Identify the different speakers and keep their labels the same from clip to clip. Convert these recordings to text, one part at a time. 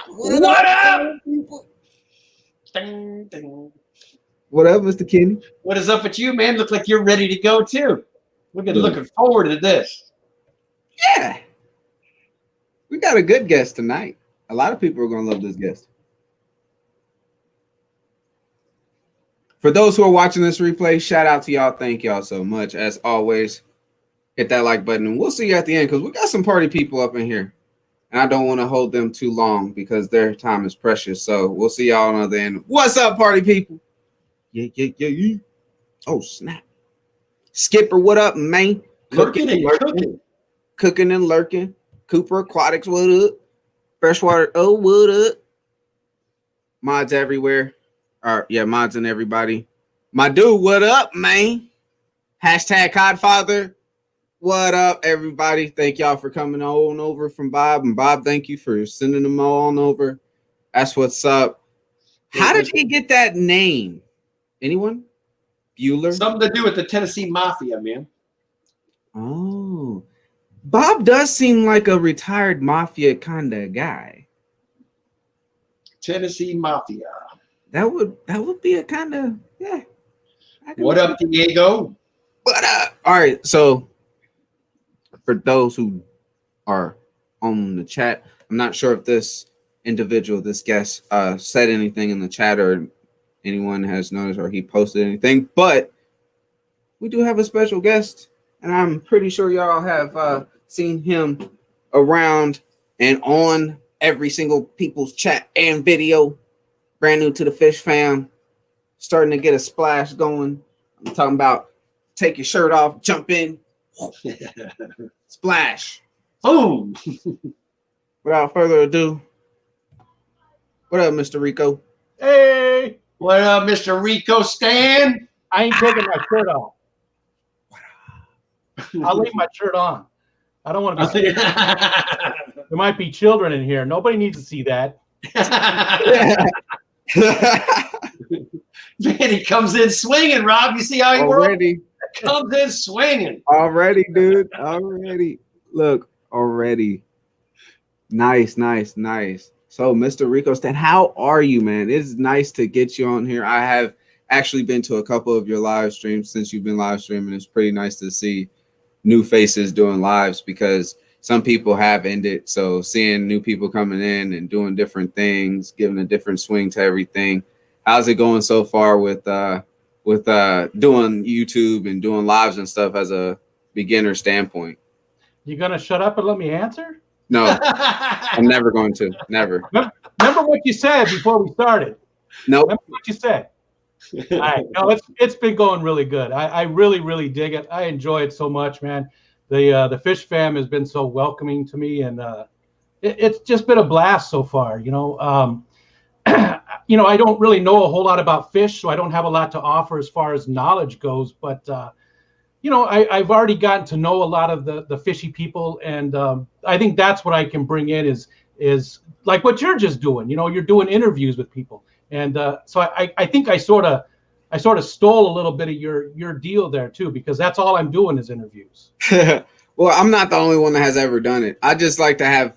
Speaker 1: What up, people? Ding, ding.
Speaker 2: What up, Mr. Kenny?
Speaker 1: What is up with you, man? Look like you're ready to go too. We're looking forward to this.
Speaker 2: Yeah. We got a good guest tonight. A lot of people are going to love this guest. For those who are watching this replay, shout out to y'all. Thank y'all so much. As always, hit that like button. And we'll see you at the end because we got some party people up in here. And I don't want to hold them too long because their time is precious. So we'll see y'all on the end. What's up, party people? Yeah. Oh, snap. Skipper, what up, man?
Speaker 1: Cooking and lurking.
Speaker 2: Cooking and lurking. Cooper Aquatics, what up? Freshwater, oh, what up? Mods everywhere. Mods and everybody. My dude, what up, man? Hashtag Codfather. What up, everybody? Thank y'all for coming on over from Bob. And Bob, thank you for sending them all on over. That's what's up. How did he get that name? Anyone? Bueller?
Speaker 1: Something to do with the Tennessee Mafia, man.
Speaker 2: Oh. Bob does seem like a retired mafia kind of guy.
Speaker 1: Tennessee Mafia.
Speaker 2: That would be a kind of, yeah.
Speaker 1: What up, Diego?
Speaker 2: What up? All right, so for those who are on the chat, I'm not sure if this individual, this guest, said anything in the chat or anyone has noticed or he posted anything, but we do have a special guest, and I'm pretty sure y'all have seen him around and on every single people's chat and video. Brand new to the Fish fam, starting to get a splash going. I'm talking about take your shirt off, jump in, splash.
Speaker 1: Boom.
Speaker 2: Without further ado, what up, Mr. Rico?
Speaker 3: Hey.
Speaker 1: What up, Mr. Rico Stan?
Speaker 3: I ain't taking my shirt off. I'll leave my shirt on. I don't want to be seen. There might be children in here. Nobody needs to see that.
Speaker 1: Man, he comes in swinging, Rob. You see how he
Speaker 2: already
Speaker 1: works? Comes in swinging.
Speaker 2: Already, dude. Already. Look, already. Nice. So, Mr. Rico Stan, how are you, man? It's nice to get you on here. I have actually been to a couple of your live streams since you've been live streaming. It's pretty nice to see new faces doing lives because some people have ended. So seeing new people coming in and doing different things, giving a different swing to everything. How's it going so far with doing YouTube and doing lives and stuff as a beginner standpoint?
Speaker 3: You gonna shut up and let me answer?
Speaker 2: No, I'm never going to. Never.
Speaker 3: Remember what you said before we started?
Speaker 2: Nope.
Speaker 3: Remember what you said? All right. No, it's been going really good. I really dig it. I enjoy it so much, man. The Fish fam has been so welcoming to me, and it's just been a blast so far. You know, I don't really know a whole lot about fish, so I don't have a lot to offer as far as knowledge goes. But I've already gotten to know a lot of the fishy people, and I think that's what I can bring in is like what you're just doing. You know, you're doing interviews with people, and so I think I sort of stole a little bit of your deal there too, because that's all I'm doing is interviews.
Speaker 2: Well, I'm not the only one that has ever done it. I just like to have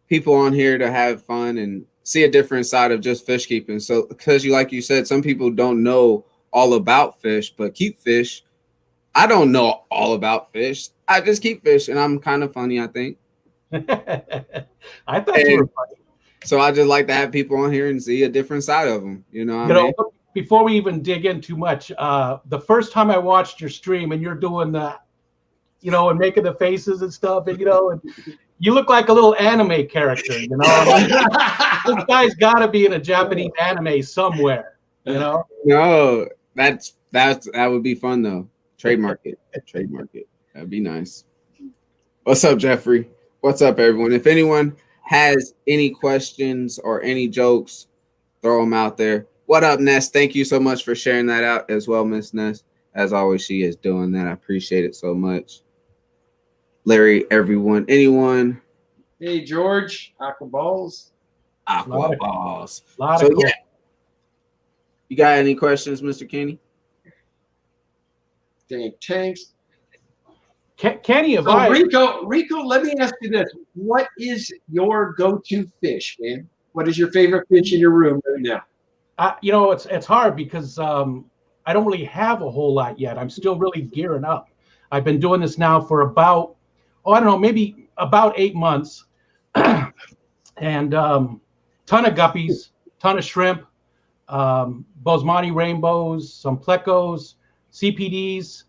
Speaker 2: people on here to have fun and see a different side of just fish keeping. So, because like you said, some people don't know all about fish, but keep fish. I don't know all about fish. I just keep fish, and I'm kind of funny, I think.
Speaker 3: I thought you were funny.
Speaker 2: So I just like to have people on here and see a different side of them. You know what I mean?
Speaker 3: Before we even dig in too much, the first time I watched your stream and you're doing the, and making the faces and stuff, and and you look like a little anime character, This guy's got to be in a Japanese anime somewhere,
Speaker 2: No, that would be fun though. Trademark it. That'd be nice. What's up, Jeffrey? What's up, everyone? If anyone has any questions or any jokes, throw them out there. What up, Ness? Thank you so much for sharing that out as well, Miss Ness. As always, she is doing that. I appreciate it so much. Larry, everyone, anyone?
Speaker 1: Hey, George, Aqua Balls.
Speaker 2: So, yeah. You got any questions, Mr. Kenny?
Speaker 1: Dang tanks.
Speaker 3: Kenny, if
Speaker 1: So Rico, let me ask you this: what is your go-to fish, man? What is your favorite fish in your room right now?
Speaker 3: It's hard because I don't really have a whole lot yet. I'm still really gearing up. I've been doing this now for about, I don't know, maybe about 8 months, and ton of guppies, ton of shrimp, Bosemani rainbows, some plecos, CPDs.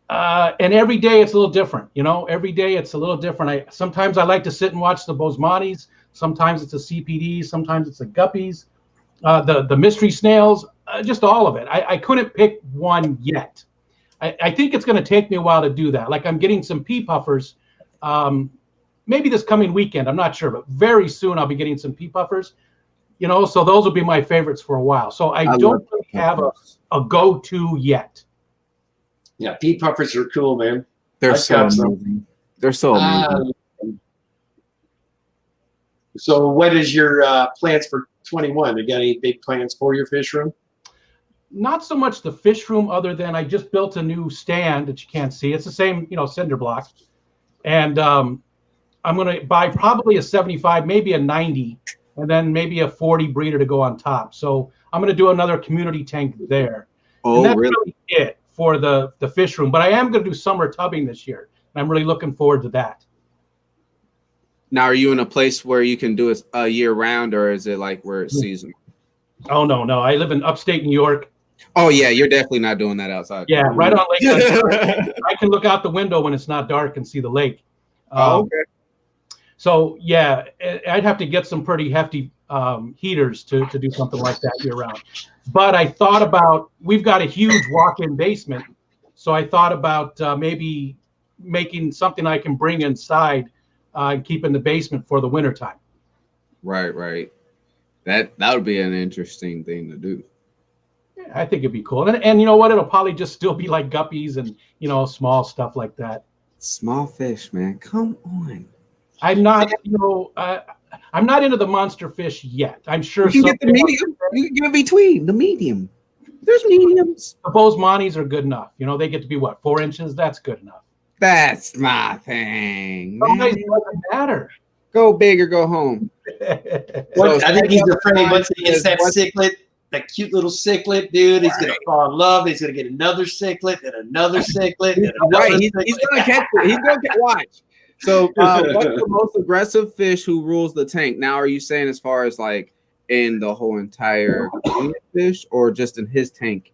Speaker 3: And every day it's a little different, every day it's a little different. Sometimes I like to sit and watch the Bosemanis. Sometimes it's a CPD. Sometimes it's the guppies, the mystery snails, just all of it. I couldn't pick one yet. I think it's going to take me a while to do that. Like I'm getting some pea puffers, maybe this coming weekend. I'm not sure, but very soon I'll be getting some pea puffers, so those will be my favorites for a while. So I don't really have a go-to yet.
Speaker 1: Yeah, pea puffers are cool, man.
Speaker 2: They're so amazing. They're so amazing.
Speaker 1: So what is your plans for 21? You got any big plans for your fish room?
Speaker 3: Not so much the fish room, other than I just built a new stand that you can't see. It's the same, cinder block. And I'm going to buy probably a 75, maybe a 90, and then maybe a 40 breeder to go on top. So I'm going to do another community tank there.
Speaker 2: Oh,
Speaker 3: and that's
Speaker 2: really
Speaker 3: it for the fish room. But I am going to do summer tubbing this year. And I'm really looking forward to that.
Speaker 2: Now, are you in a place where you can do it year round, or is it like where it's seasonal?
Speaker 3: Oh, no. I live in upstate New York.
Speaker 2: Oh, yeah. You're definitely not doing that outside.
Speaker 3: Yeah, right on Lake. I can look out the window when it's not dark and see the lake.
Speaker 2: Okay.
Speaker 3: So, yeah, I'd have to get some pretty hefty heaters to do something like that year round. But I thought about, we've got a huge walk-in basement. So I thought about maybe making something I can bring inside and keep in the basement for the wintertime.
Speaker 2: Right. That would be an interesting thing to do.
Speaker 3: Yeah, I think it'd be cool. And you know what? It'll probably just still be like guppies and, small stuff like that.
Speaker 2: Small fish, man. Come on.
Speaker 3: I'm not, I'm not into the monster fish yet. I'm sure
Speaker 2: you can get the medium. You can get between the medium. There's mediums.
Speaker 3: The Bosemanis are good enough. They get to be 4 inches. That's good enough.
Speaker 2: That's my thing.
Speaker 3: Sometimes it doesn't matter.
Speaker 2: Go big or go home.
Speaker 1: I think he's afraid once he gets that ciclet, that cute little ciclet, dude, he's gonna fall in love. He's gonna get another ciclet and another ciclet. And another
Speaker 2: he's gonna catch it. He's gonna watch. So, what's the most aggressive fish who rules the tank? Now, are you saying as far as like in the whole entire fish, or just in his tank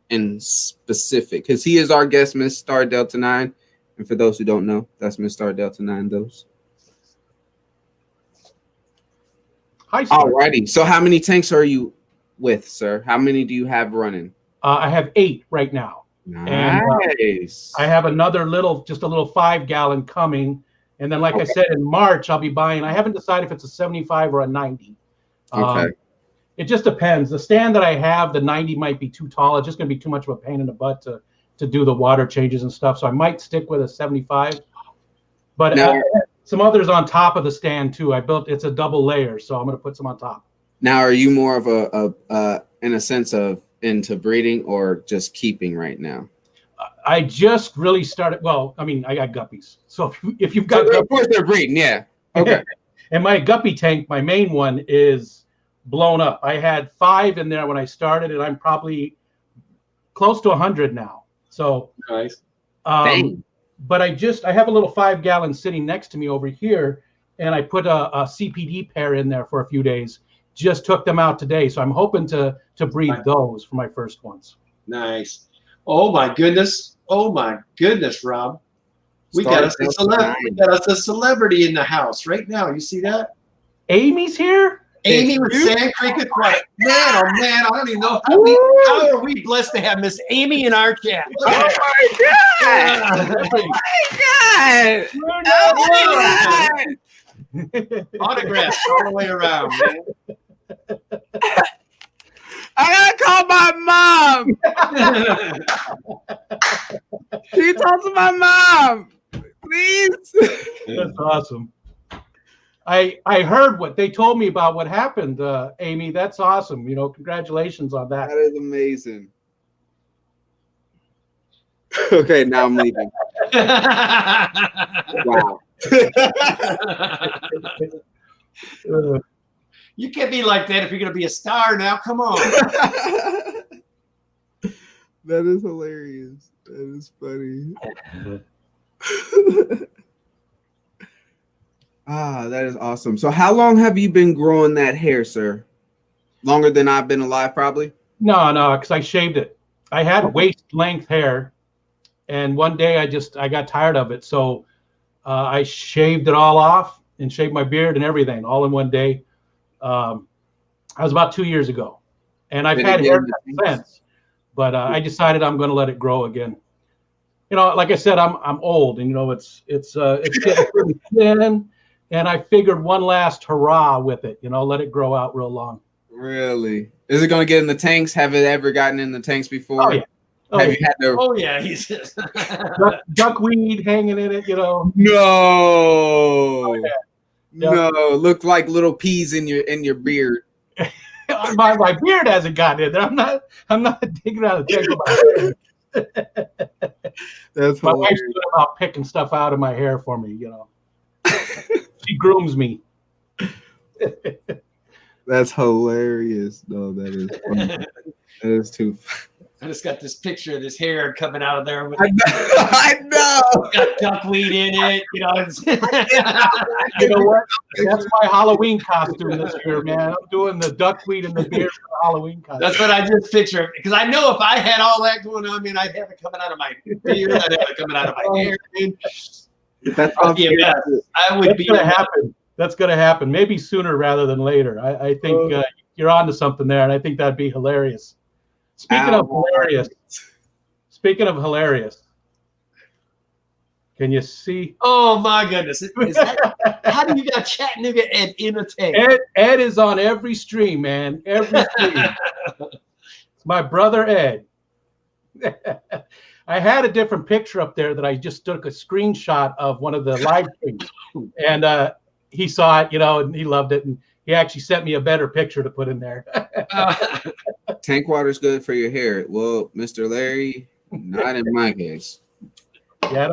Speaker 2: in specific? Because he is our guest, Miss Star Delta 9. And for those who don't know, that's Miss Star Delta 9. Those.
Speaker 3: Hi, sir.
Speaker 2: Alrighty. So, how many tanks are you with, sir? How many do you have running?
Speaker 3: I have 8 right now.
Speaker 2: Nice.
Speaker 3: And I have another just a little 5-gallon coming. And then, like I said, in March, I'll be buying. I haven't decided if it's a 75 or a 90.
Speaker 2: Okay.
Speaker 3: It just depends. The stand that I have, the 90 might be too tall. It's just going to be too much of a pain in the butt to do the water changes and stuff. So I might stick with a 75. But some others on top of the stand too. It's a double layer, so I'm going to put some on top.
Speaker 2: Now, are you more of a in a sense of into breeding or just keeping right now?
Speaker 3: I just really started. Well, I mean, I got guppies. So if you've got
Speaker 2: of course they're breeding, yeah. Okay.
Speaker 3: And my guppy tank, my main one, is blown up. I had 5 in there when I started, and I'm probably close to 100 now. So
Speaker 1: nice.
Speaker 3: But I have a little 5-gallon sitting next to me over here, and I put a CPD pair in there for a few days. Just took them out today, so I'm hoping to breed those for my first ones.
Speaker 1: Nice. Oh my goodness, Rob. We got us a celebrity in the house right now. You see that?
Speaker 3: Amy's here.
Speaker 1: Amy with Sand Creek Aquatic. Man, oh man, I don't even know how are we blessed to have Miss Amy in our chat.
Speaker 2: Oh my god! Oh my god!
Speaker 1: Autographs all the way around, man.
Speaker 2: I gotta call my mom. Can you talk to my mom, please?
Speaker 3: That's awesome. I heard what they told me about what happened, Amy. That's awesome. Congratulations on that.
Speaker 2: That is amazing. Okay, now I'm leaving. Wow.
Speaker 1: You can't be like that if you're going to be a star now. Come on.
Speaker 2: That is hilarious. That is funny. That is awesome. So how long have you been growing that hair, sir? Longer than I've been alive, probably?
Speaker 3: No, because I shaved it. I had waist length hair, and one day I got tired of it. So I shaved it all off and shaved my beard and everything all in one day. I was about 2 years ago, and I've had hair since, but I decided I'm going to let it grow again. You know, like I said, I'm old, and you know it's getting pretty thin, and I figured one last hurrah with it. You know, let it grow out real long.
Speaker 2: Really? Is it going to get in the tanks? Have it ever gotten in the tanks before?
Speaker 3: Oh yeah.
Speaker 2: Have you had to?
Speaker 1: Oh yeah, he's
Speaker 3: duckweed hanging in it. You know.
Speaker 2: No.
Speaker 3: Oh, yeah.
Speaker 2: No, look like little peas in your beard.
Speaker 3: my beard hasn't gotten in there. I'm not digging out of the tank of my hair.
Speaker 2: That's
Speaker 3: my
Speaker 2: hilarious.
Speaker 3: wife's good about picking stuff out of my hair for me. You know, she grooms me.
Speaker 2: That's hilarious. No, that is funny. That is too funny.
Speaker 1: I just got this picture of this hair coming out of there. With,
Speaker 2: I know.
Speaker 1: Got duckweed in it. You know.
Speaker 3: You know what? That's my Halloween costume this year, man. I'm doing the duckweed and the beard for the Halloween costume.
Speaker 1: That's what I just picture. Because I know if I had all that going on, I'd have it coming out of my beard. I'd have it coming out of my hair. Dude.
Speaker 2: That's
Speaker 1: I would be.
Speaker 3: Going to happen. That's going to happen. Maybe sooner rather than later. I think you're onto something there, and I think that'd be hilarious. Speaking of hilarious, can you see?
Speaker 1: Oh my goodness! How do you got Chattanooga Ed in a tank?
Speaker 3: Ed is on every stream, man. Every stream. It's my brother Ed. I had a different picture up there that I just took a screenshot of one of the live streams, and he saw it, you know, and he loved it, and he actually sent me a better picture to put in there.
Speaker 2: Tank water's good for your hair. Well, Mr. Larry, not in my case.
Speaker 3: Yeah,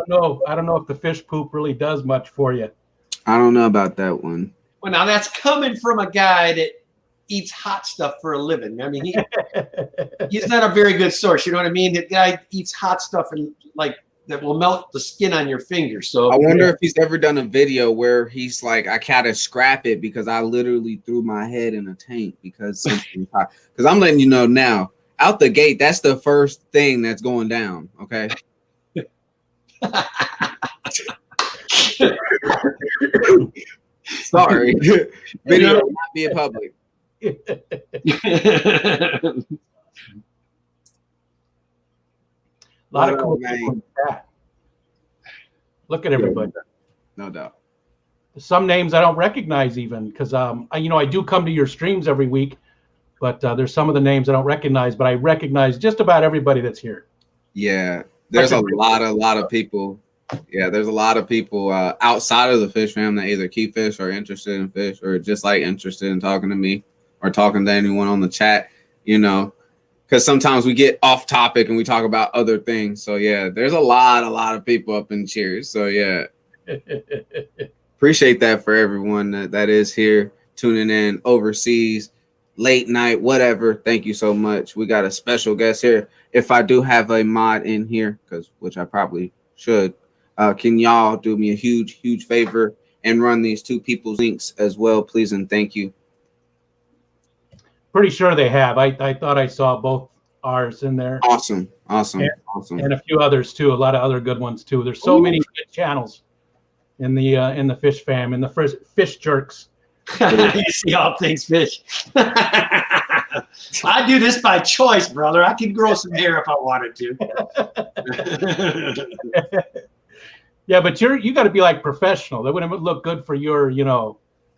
Speaker 3: I don't know if the fish poop really does much for you.
Speaker 2: I don't know about that one.
Speaker 1: Well, now that's coming from a guy that eats hot stuff for a living. I mean, he's not a very good source. You know what I mean? That guy eats hot stuff and like that will melt the skin on your fingers. So
Speaker 2: I wonder if he's ever done a video where he's like, I gotta scrap it because I literally threw my head in a tank because something's hot. Because I'm letting you know now, out the gate, that's the first thing that's going down. Okay. Sorry. Video will not be in public.
Speaker 3: A lot of cool people in the chat. Look at everybody.
Speaker 2: No doubt.
Speaker 3: Some names I don't recognize even because I do come to your streams every week, but there's some of the names I don't recognize, but I recognize just about everybody that's here.
Speaker 2: Yeah, there's a lot of people. Yeah, there's a lot of people outside of the fish fam that either keep fish or interested in fish or just like interested in talking to me or talking to anyone on the chat, you know. Because sometimes we get off topic and we talk about other things. So, yeah, there's a lot of people up in cheers. So, yeah, appreciate that for everyone that is here tuning in overseas, late night, whatever. Thank you so much. We got a special guest here. If I do have a mod in here, which I probably should, can y'all do me a huge favor and run these two people's links as well, please? And thank you.
Speaker 3: Pretty sure they have. I thought I saw both ours in there.
Speaker 2: Awesome.
Speaker 3: And a few others too. A lot of other good ones too. There's so many good channels in the fish fam, in the fish jerks.
Speaker 1: You see all things fish. I do this by choice, brother. I can grow some hair if I wanted to.
Speaker 3: Yeah, but you got to be like professional. That wouldn't look good for your,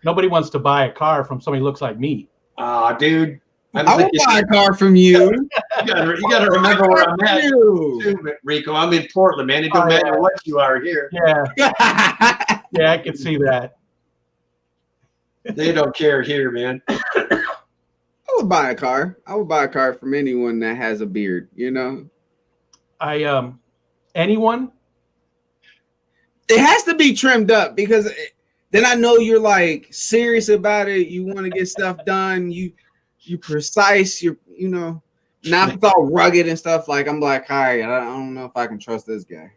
Speaker 3: nobody wants to buy a car from somebody who looks like me.
Speaker 1: Dude.
Speaker 2: I will buy a car from you.
Speaker 1: You gotta remember where I'm at, too, Rico. I'm in Portland, man. It don't matter what you are here.
Speaker 3: Yeah. Yeah, I can see that.
Speaker 1: They don't care here, man.
Speaker 2: I would buy a car. I would buy a car from anyone that has a beard, you know?
Speaker 3: Anyone?
Speaker 2: It has to be trimmed up because then I know you're like serious about it. You want to get stuff done. You precise. You know. Now if it's all rugged and stuff, like I'm like, all right, I don't know if I can trust this guy.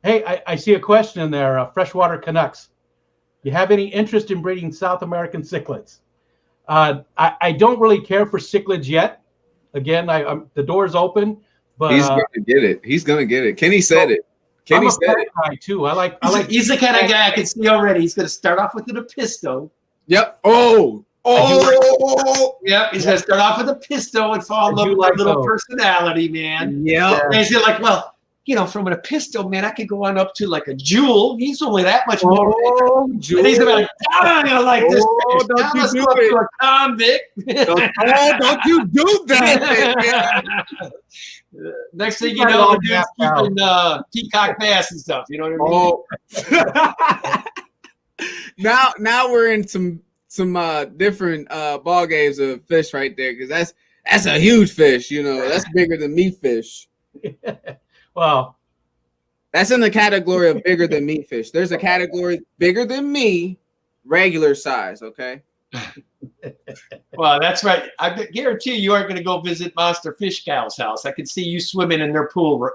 Speaker 3: Hey, I see a question in there. Freshwater Canucks. You have any interest in breeding South American cichlids? I don't really care for cichlids yet. Again, the door's open, but
Speaker 2: he's gonna get it. He's gonna get it. Kenny said it. Kenny said it
Speaker 3: guy too.
Speaker 1: He's the kind of guy I can see already. He's going to start off with an Episto.
Speaker 2: Yep. Oh.
Speaker 1: Yep. He's going to start off with a Episto and fall in love with a little personality, man.
Speaker 2: Yeah.
Speaker 1: And he's like, well, from an Episto, man, I could go on up to like a Jewel. He's only that much more. And he's going to be like, I'm going to like this.
Speaker 2: Don't
Speaker 1: let's go up to a convict.
Speaker 2: Don't you do that.
Speaker 1: Next thing you know, the dude's keeping peacock bass and stuff. You know what I
Speaker 2: mean? Now we're in some different ball games of fish right there, because that's a huge fish. That's bigger than me fish.
Speaker 3: Well,
Speaker 2: that's in the category of bigger than me fish. There's a category bigger than me, regular size. Okay.
Speaker 1: Well, that's right. I guarantee you aren't going to go visit Monster Fish Gal's house. I can see you swimming in their pool.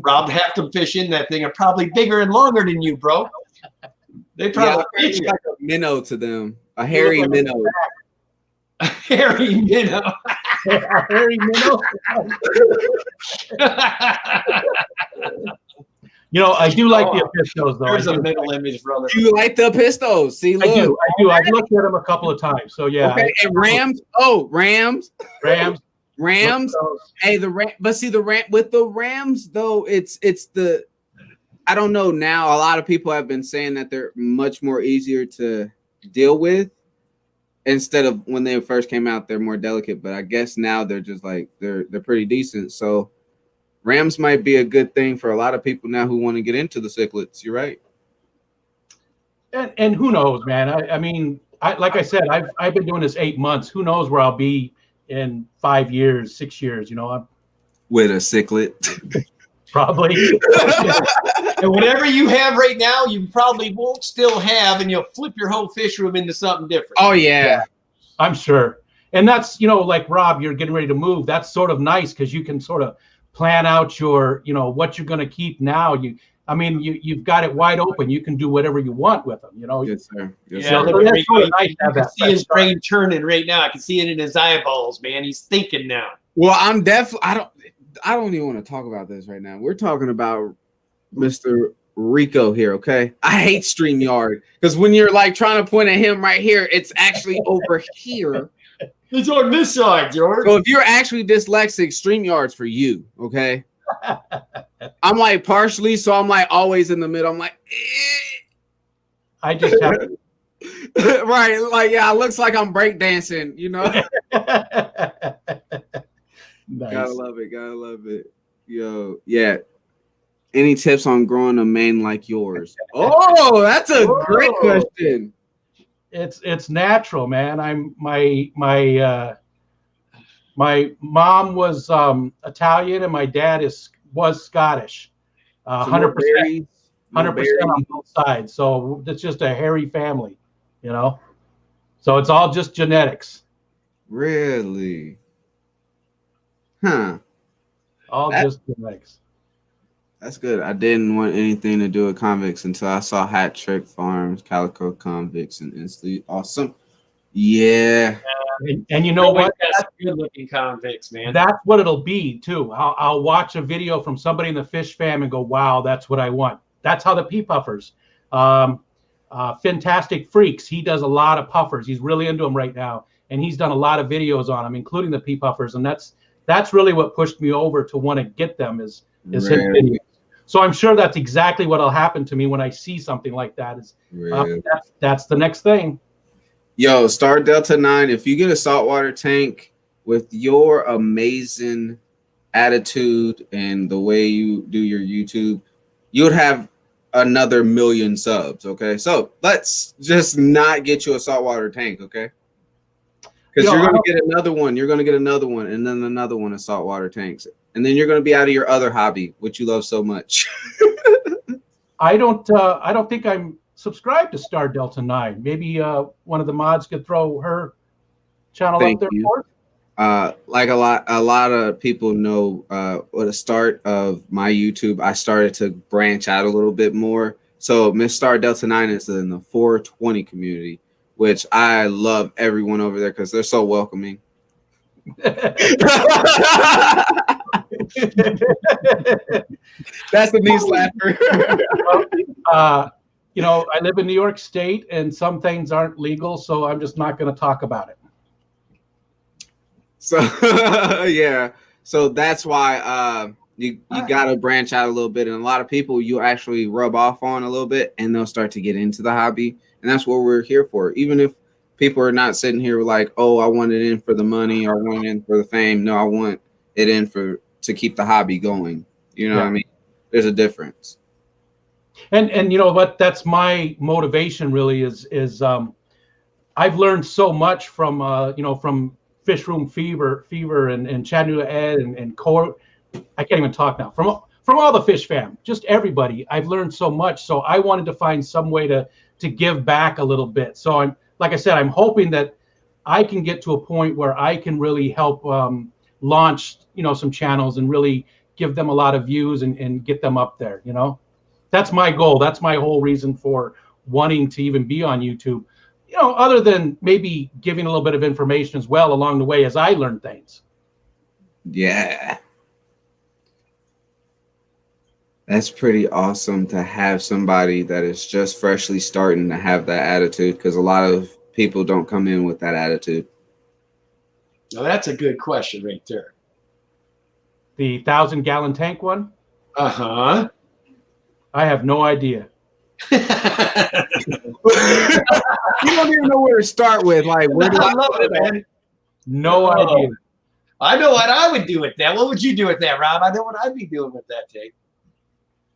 Speaker 1: Rob, half the fish in that thing are probably bigger and longer than you, bro. They probably
Speaker 2: like a minnow to them, a hairy minnow.
Speaker 1: A hairy minnow.
Speaker 3: A hairy minnow. I do like the Epistos, though.
Speaker 1: There's a middle image, brother.
Speaker 2: Do you like the Epistos? See, look.
Speaker 3: I do. I've looked at them a couple of times. So, yeah.
Speaker 2: Okay. And Rams. Oh, Rams.
Speaker 3: Rams.
Speaker 2: Hey, with the Rams, though, it's the, I don't know now. A lot of people have been saying that they're much more easier to deal with. Instead of when they first came out, they're more delicate. But I guess now they're just like, they're pretty decent. So Rams might be a good thing for a lot of people now who want to get into the cichlids. You're right.
Speaker 3: And who knows, man? I mean, like I said, I've been doing this 8 months. Who knows where I'll be in 5 years, 6 years? I'm
Speaker 2: with a cichlid.
Speaker 3: Probably.
Speaker 1: And whatever you have right now, you probably won't still have, and you'll flip your whole fish room into something different.
Speaker 2: Oh, yeah.
Speaker 3: I'm sure. And that's, like Rob, you're getting ready to move. That's sort of nice because you can sort of plan out your, what you're going to keep now. You've got it wide open. You can do whatever you want with them,
Speaker 2: Yes, sir.
Speaker 1: Yes, yeah, sir. So that's sort of nice to have that. See his brain turning right now. I can see it in his eyeballs, man. He's thinking now.
Speaker 2: Well, I'm definitely, I don't even want to talk about this right now. We're talking about Mr. Rico here, okay? I hate StreamYard because when you're like trying to point at him right here, it's actually over here.
Speaker 1: It's on this side, George.
Speaker 2: So if you're actually dyslexic, StreamYard's for you, okay? I'm like partially, so I'm like always in the middle. I'm like,
Speaker 3: I just have to.
Speaker 2: Right, like, yeah, it looks like I'm breakdancing, Nice. Gotta love it. Yo, yeah. Any tips on growing a mane like yours? Oh, that's a great question.
Speaker 3: It's natural, man. My mom was Italian and my dad was Scottish. 100%, 100% on both sides. So it's just a hairy family, So it's all just genetics.
Speaker 2: Really? Huh.
Speaker 3: Just genetics.
Speaker 2: That's good. I didn't want anything to do with convicts until I saw Hat Trick Farms, Calico Convicts, and instantly awesome. Yeah.
Speaker 3: And you know what?
Speaker 1: That's good-looking convicts, man.
Speaker 3: That's what it'll be too. I'll watch a video from somebody in the fish fam and go, "Wow, that's what I want." That's how the pea puffers. Fantastic Freaks. He does a lot of puffers. He's really into them right now, and he's done a lot of videos on them, including the pea puffers. And that's really what pushed me over to want to get them is his videos. So I'm sure that's exactly what'll happen to me when I see something like that. That's the next thing.
Speaker 2: Yo, Star Delta 9, if you get a saltwater tank with your amazing attitude and the way you do your YouTube, you would have another 1 million subs, okay? So let's just not get you a saltwater tank, okay? Because you're going to get another one. You're going to get another one, and then another one of saltwater tanks. And then you're going to be out of your other hobby, which you love so much.
Speaker 3: I don't think I'm subscribed to Star Delta 9. Maybe one of the mods could throw her channel
Speaker 2: Thank
Speaker 3: up there
Speaker 2: you.
Speaker 3: for it.
Speaker 2: Like a lot of people know, at the start of my YouTube, I started to branch out a little bit more. So Miss Star Delta 9 is in the 420 community, which I love everyone over there because they're so welcoming. That's a knee slapper.
Speaker 3: You know, I live in New York State, and some things aren't legal, so I'm just not going to talk about it.
Speaker 2: So yeah, so that's why you gotta branch out a little bit, and a lot of people you actually rub off on a little bit, and they'll start to get into the hobby, and that's what we're here for. Even if people are not sitting here like, oh, I want it in for the money or I want it in for the fame. No, I want it in to keep the hobby going. You know what I mean? There's a difference. And
Speaker 3: you know what? That's my motivation. Really, is I've learned so much from you know, from Fish Room Fever and Chattanooga Ed and Core. I can't even talk now. From all the Fish fam, just everybody. I've learned so much. So I wanted to find some way to give back a little bit. So I'm, like I said, I'm hoping that I can get to a point where I can really help launch, you know, some channels and really give them a lot of views and get them up there. You know, that's my goal. That's my whole reason for wanting to even be on YouTube. You know, other than maybe giving a little bit of information as well along the way as I learn things.
Speaker 2: Yeah. That's pretty awesome to have somebody that is just freshly starting to have that attitude, because a lot of people don't come in with that attitude.
Speaker 1: Now that's a good question right there.
Speaker 3: The 1,000-gallon tank one?
Speaker 1: Uh-huh.
Speaker 3: I have no idea.
Speaker 2: You don't even know where to start with. Like, where do I
Speaker 1: love it, man.
Speaker 3: No idea.
Speaker 1: I know what I would do with that. What would you do with that, Rob? I know what I'd be doing with that tank.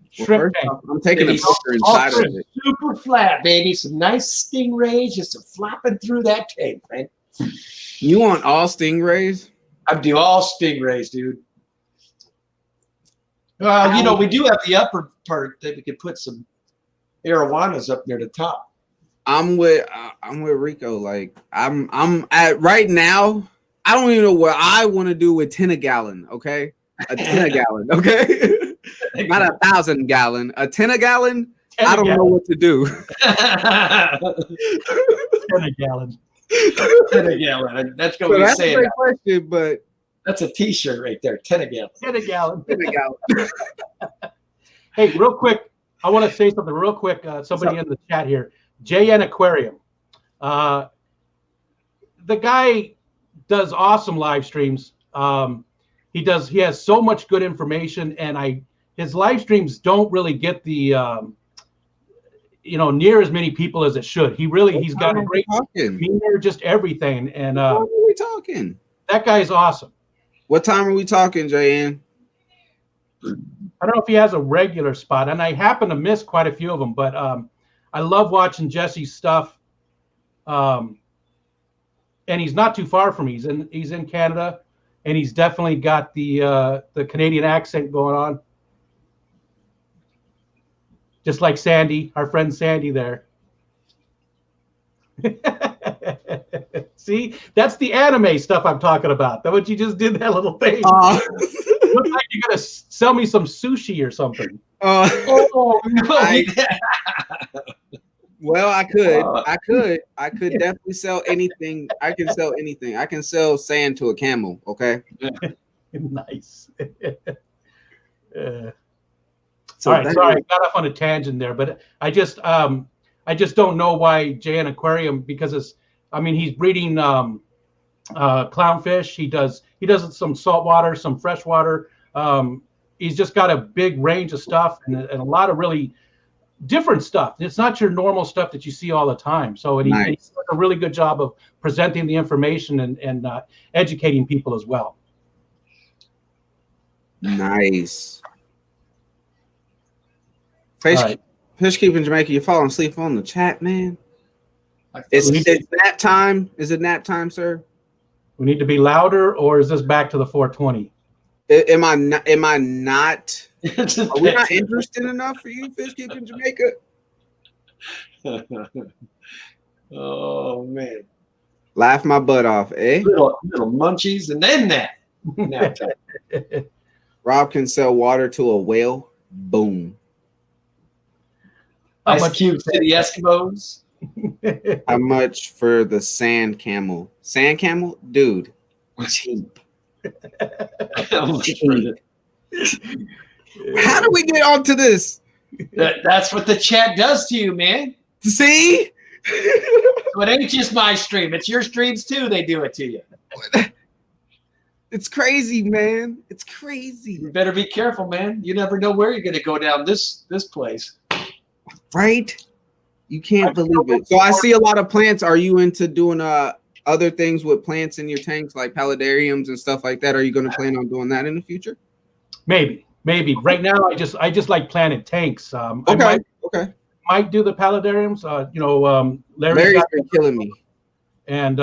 Speaker 3: Shrimp tank.
Speaker 2: I'm taking a picture inside of it.
Speaker 1: Super flat, baby. Some nice stingrays just flopping through that tank, man.
Speaker 2: You want all stingrays?
Speaker 1: I'd do all stingrays, dude. You know, we do have the upper part that we could put some arowanas up near the top.
Speaker 2: I'm with Rico. Like I'm at right now. I don't even know what I want to do with 10 a gallon. Okay, a 10 a gallon. Okay, not 1,000 gallon. A 10 a gallon. I don't know what to do.
Speaker 3: 10 a gallon.
Speaker 1: 10 a gallon. That's going to be saying.
Speaker 2: That's a great question, but
Speaker 1: that's a T-shirt right there. 10 a gallon.
Speaker 3: 10 a gallon.
Speaker 2: 10 a gallon.
Speaker 3: Hey, real quick, I want to say something real quick. Somebody in the chat here, JN Aquarium. The guy does awesome live streams. He has so much good information, and his live streams don't really get the you know, near as many people as it should. He's got a great meter, just everything. And
Speaker 2: what time are we talking?
Speaker 3: That guy's awesome.
Speaker 2: What time are we talking, JN?
Speaker 3: I don't know if he has a regular spot, and I happen to miss quite a few of them, but I love watching Jesse's stuff. And he's not too far from me. He's in Canada, and he's definitely got the Canadian accent going on. Just like Sandy, our friend Sandy there. See, that's the anime stuff I'm talking about. That what you just did, that little thing. Looks like you're gonna sell me some sushi or something.
Speaker 1: Oh no!
Speaker 2: Well, I could definitely sell anything. I can sell anything. I can sell sand to a camel. Okay.
Speaker 3: Nice.
Speaker 2: So
Speaker 3: all right, sorry, I got off on a tangent there, but I just don't know why JN Aquarium, because he's breeding clownfish. He does some saltwater, some freshwater. He's just got a big range of stuff and a lot of really different stuff. It's not your normal stuff that you see all the time. So he does a really good job of presenting the information and educating people as well.
Speaker 2: Nice. Fish keeping Jamaica, you're falling asleep on the chat, man. It's nap time. Is it nap time, sir?
Speaker 3: We need to be louder, or is this back to the 420?
Speaker 2: Am I not Are we not interesting enough for you, Fish Keeping Jamaica?
Speaker 1: Oh man.
Speaker 2: Laugh my butt off, eh?
Speaker 1: Little munchies and then that. Nap time.
Speaker 2: Rob can sell water to a whale. Boom.
Speaker 1: Ice cubes to the Eskimos.
Speaker 2: How much for the sand camel? Sand camel? Dude, cheap. Cheap. How do we get onto this?
Speaker 1: That's what the chat does to you, man.
Speaker 2: See?
Speaker 1: So it ain't just my stream. It's your streams too. They do it to you.
Speaker 2: It's crazy, man. It's crazy.
Speaker 1: You better be careful, man. You never know where you're going to go down this place.
Speaker 2: Right? You can't believe it. So I see a lot of plants. Are you into doing other things with plants in your tanks, like paludariums and stuff like that? Are you going to plan on doing that in the future?
Speaker 3: Maybe. Right now, I just like planting tanks.
Speaker 2: Okay.
Speaker 3: Might do the paludariums.
Speaker 2: Larry's been killing me.
Speaker 3: And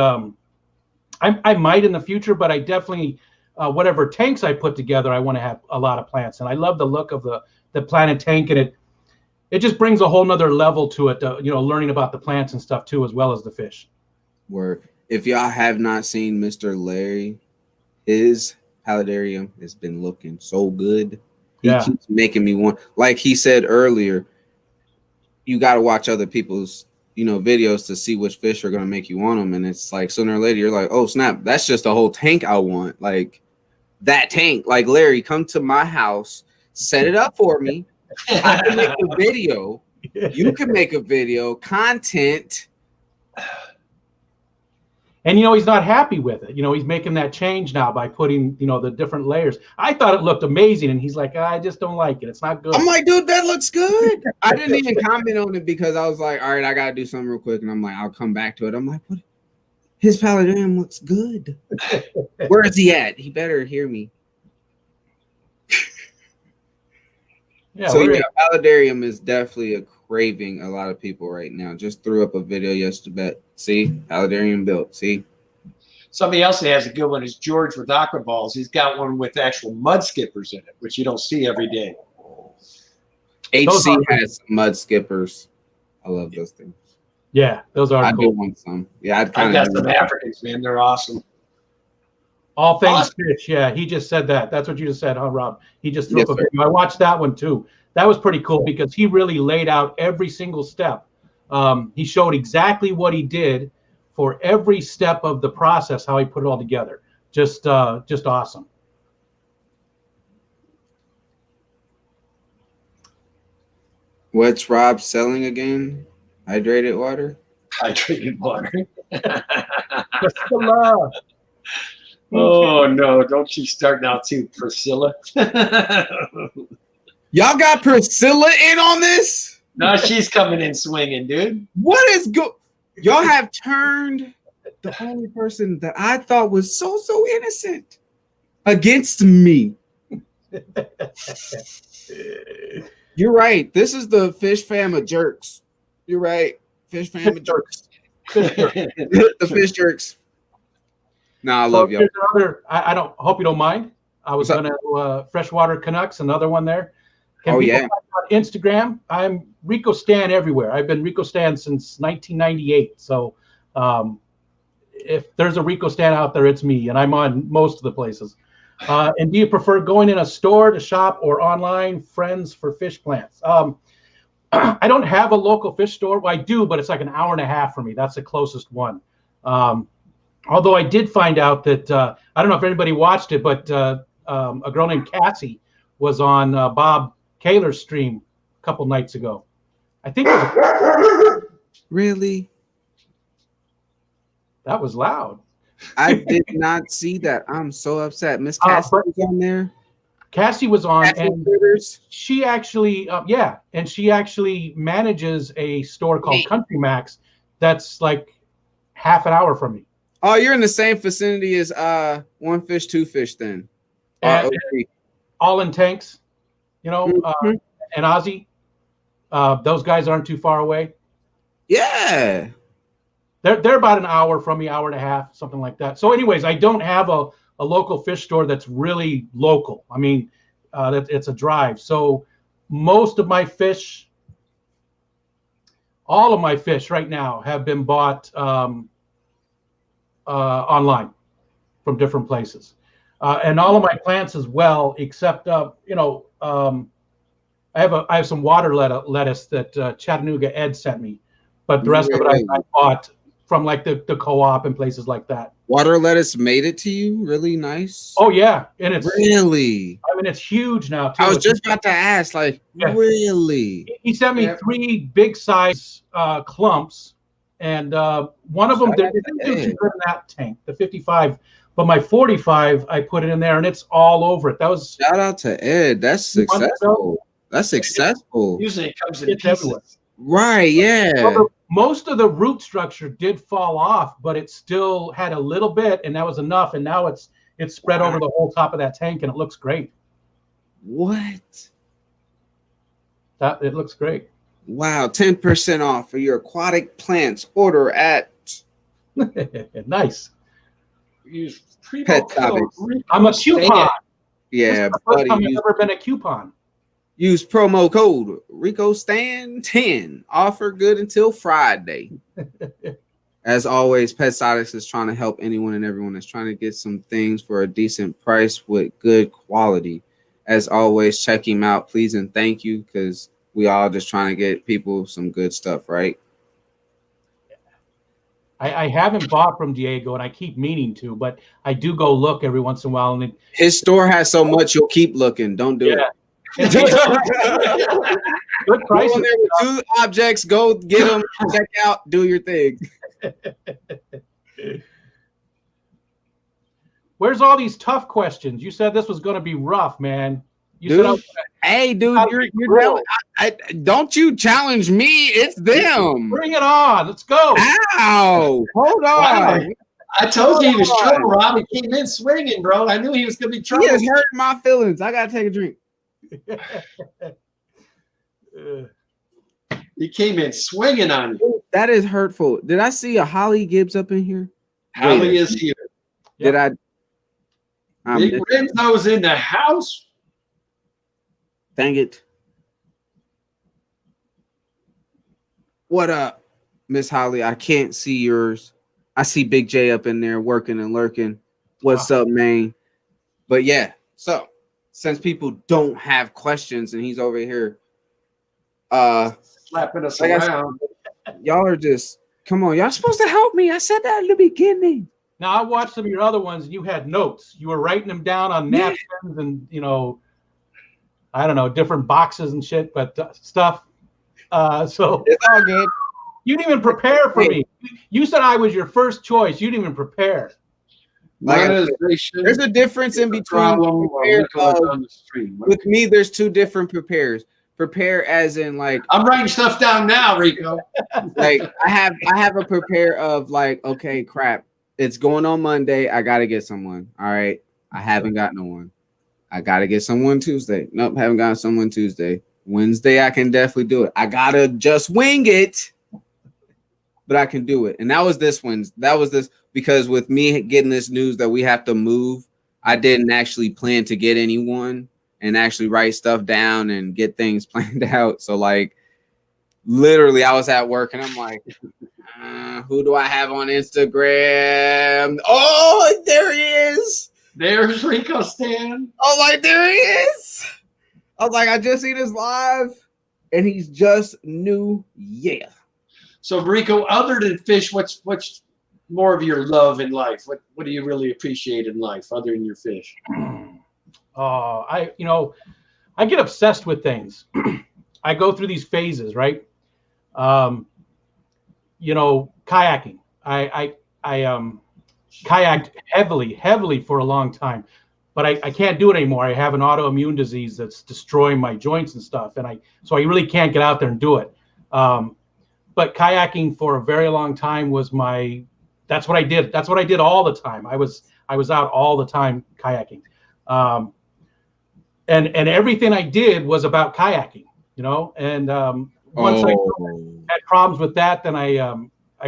Speaker 3: I might in the future, but I definitely whatever tanks I put together, I want to have a lot of plants. And I love the look of the planted tank, and it just brings a whole nother level to it. Learning about the plants and stuff too, as well as the fish.
Speaker 2: Word. If y'all have not seen Mr. Larry, his paludarium has been looking so good. He keeps making me want, like he said earlier, you got to watch other people's, videos to see which fish are going to make you want them. And it's like sooner or later, you're like, oh, snap, that's just a whole tank I want. Like that tank, like Larry, come to my house, set it up for me. I can make a video. You can make a video, content.
Speaker 3: And, he's not happy with it. He's making that change now by putting, the different layers. I thought it looked amazing. And he's like, I just don't like it. It's not good.
Speaker 2: I'm like, dude, that looks good. I didn't even comment on it because I was like, all right, I got to do something real quick. And I'm like, I'll come back to it. I'm like, what? His paludarium looks good. Where is he at? He better hear me. Paludarium is definitely a craving a lot of people right now. Just threw up a video yesterday. See, paludarium built. See,
Speaker 1: somebody else that has a good one is George with aqua balls. He's got one with actual mud skippers in it, which you don't see every day.
Speaker 2: HC has mud skippers. I love those things.
Speaker 3: Yeah, those are cool.
Speaker 2: I do want some. Yeah,
Speaker 1: I got some Africans, man. They're awesome.
Speaker 3: All things fish. Yeah, he just said that. That's what you just said, huh, Rob? He just threw up a video. I watched that one too. That was pretty cool because he really laid out every single step. He showed exactly what he did for every step of the process, how he put it all together. Just awesome.
Speaker 2: What's Rob selling again? Hydrated water?
Speaker 1: Hydrated water.
Speaker 3: Priscilla.
Speaker 1: Oh, no. Don't you start now, too, Priscilla.
Speaker 2: Y'all got Priscilla in on this?
Speaker 1: No, she's coming in swinging, dude.
Speaker 2: What is good? Y'all have turned the only person that I thought was so innocent against me. You're right. This is the fish fam of jerks. You're right. Fish fam of jerks. The fish jerks. Nah, I love y'all.
Speaker 3: I don't hope you don't mind. I was going to Freshwater Canucks, another one there. On Instagram, I'm Rico Stan everywhere. I've been Rico Stan since 1998. So if there's a Rico Stan out there, it's me, and I'm on most of the places. And do you prefer going in a store to shop or online? Friends for fish plants. I don't have a local fish store. Well, I do, but it's like an hour and a half for me. That's the closest one. Although I did find out that I don't know if anybody watched it, but a girl named Cassie was on Bob Kaler's stream a couple nights ago. I think.
Speaker 2: Really?
Speaker 3: That was loud.
Speaker 2: I did not see that. I'm so upset. Miss Cassie was on there.
Speaker 3: Cassie was on, and she actually, and she actually manages a store called Country Max that's like half an hour from me.
Speaker 2: Oh, you're in the same vicinity as One Fish, Two Fish then.
Speaker 3: All in tanks, and Ozzy. Those guys aren't too far away.
Speaker 2: Yeah.
Speaker 3: They're about an hour from me, hour and a half, something like that. So anyways, I don't have a local fish store that's really local. I mean, That it's a drive. So most of my fish, all of my fish right now have been bought online from different places, and all of my plants as well, except I have some water lettuce that Chattanooga Ed sent me, but the rest of it I bought from like the co-op and places like that.
Speaker 2: Water lettuce made it to you? Really nice?
Speaker 3: Oh yeah, and it's
Speaker 2: really.
Speaker 3: I mean, it's huge now too.
Speaker 2: I was just about to ask, like, really?
Speaker 3: He sent me 3 big size clumps, and one of them didn't do too good in that tank, the 55. But my 45, I put it in there, and it's all over it. That was
Speaker 2: shout out to Ed. That's successful. That's successful.
Speaker 1: Usually it comes in pieces. Everywhere.
Speaker 2: Right, yeah.
Speaker 3: Well, most of the root structure did fall off, but it still had a little bit, and that was enough. And now it's spread over the whole top of that tank, and it looks great.
Speaker 2: What?
Speaker 3: It looks great.
Speaker 2: Wow, 10% off for your aquatic plants. Order at
Speaker 3: nice.
Speaker 1: Use
Speaker 2: Pet Topics.
Speaker 3: I'm a coupon.
Speaker 2: Yeah,
Speaker 3: buddy. I've never been a coupon.
Speaker 2: Use promo code RicoStan10. Offer good until Friday. As always, Petsodics is trying to help anyone and everyone that's trying to get some things for a decent price with good quality. As always, check him out, please, and thank you, because we all just trying to get people some good stuff, right?
Speaker 3: I haven't bought from Diego, and I keep meaning to, but I do go look every once in a while. And
Speaker 2: his store has so much, you'll keep looking. Don't do it.
Speaker 3: Good prices.
Speaker 2: Go there with 2 objects. Go get them. Check out. Do your thing.
Speaker 3: Where's all these tough questions? You said this was going to be rough, man. You said
Speaker 2: hey, dude, you're don't you challenge me? It's them.
Speaker 3: Bring it on. Let's go.
Speaker 2: Ow! Hold on.
Speaker 1: Wow. I told you he was trouble, Rob. He came in swinging, bro. I knew he was going to be trouble.
Speaker 2: He has hurt my feelings. I gotta take a drink.
Speaker 1: He came in swinging on you.
Speaker 2: That is hurtful. Did I see a Holly Gibbs up in here?
Speaker 1: Holly is here.
Speaker 2: Did I?
Speaker 1: Big Renzo's in the house.
Speaker 2: Dang it. What up, Miss Holly? I can't see yours. I see Big J up in there working and lurking. What's up, man? But yeah, so since people don't have questions and he's over here
Speaker 1: slapping us around.
Speaker 2: Y'all are just, come on, y'all supposed to help me. I said that in the beginning.
Speaker 3: Now I watched some of your other ones and you had notes. You were writing them down on napkins and I don't know, different boxes and shit, but stuff. So
Speaker 2: it's all good.
Speaker 3: You didn't even prepare for me. You said I was your first choice. You didn't even prepare.
Speaker 2: Like there's a difference in between with me. There's 2 different prepares. Prepare as in like
Speaker 1: I'm writing stuff down now, Rico.
Speaker 2: Like I have a prepare of like, okay, crap. It's going on Monday. I gotta get someone. All right. I haven't got no one. I gotta get someone Tuesday. Nope, haven't got someone Tuesday. Wednesday, I can definitely do it. I gotta just wing it, but I can do it. And that was this one. That was this because with me getting this news that we have to move, I didn't actually plan to get anyone and actually write stuff down and get things planned out. So like literally I was at work and I'm like, who do I have on Instagram? Oh, there he is.
Speaker 1: There's Rico Stan.
Speaker 2: Oh, like there he is. I was like, I just seen his live and he's just new. Yeah. So
Speaker 1: Rico, other than fish, what's more of your love in life? What do you really appreciate in life other than your fish?
Speaker 3: I get obsessed with things. I go through these phases, right? Kayaking. I kayaked heavily for a long time, but I can't do it anymore. I have an autoimmune disease that's destroying my joints and stuff, so I really can't get out there and do it. But kayaking for a very long time was that's what I did. That's what I did all the time. I was out all the time kayaking. And everything I did was about kayaking, and once I had problems with that, then I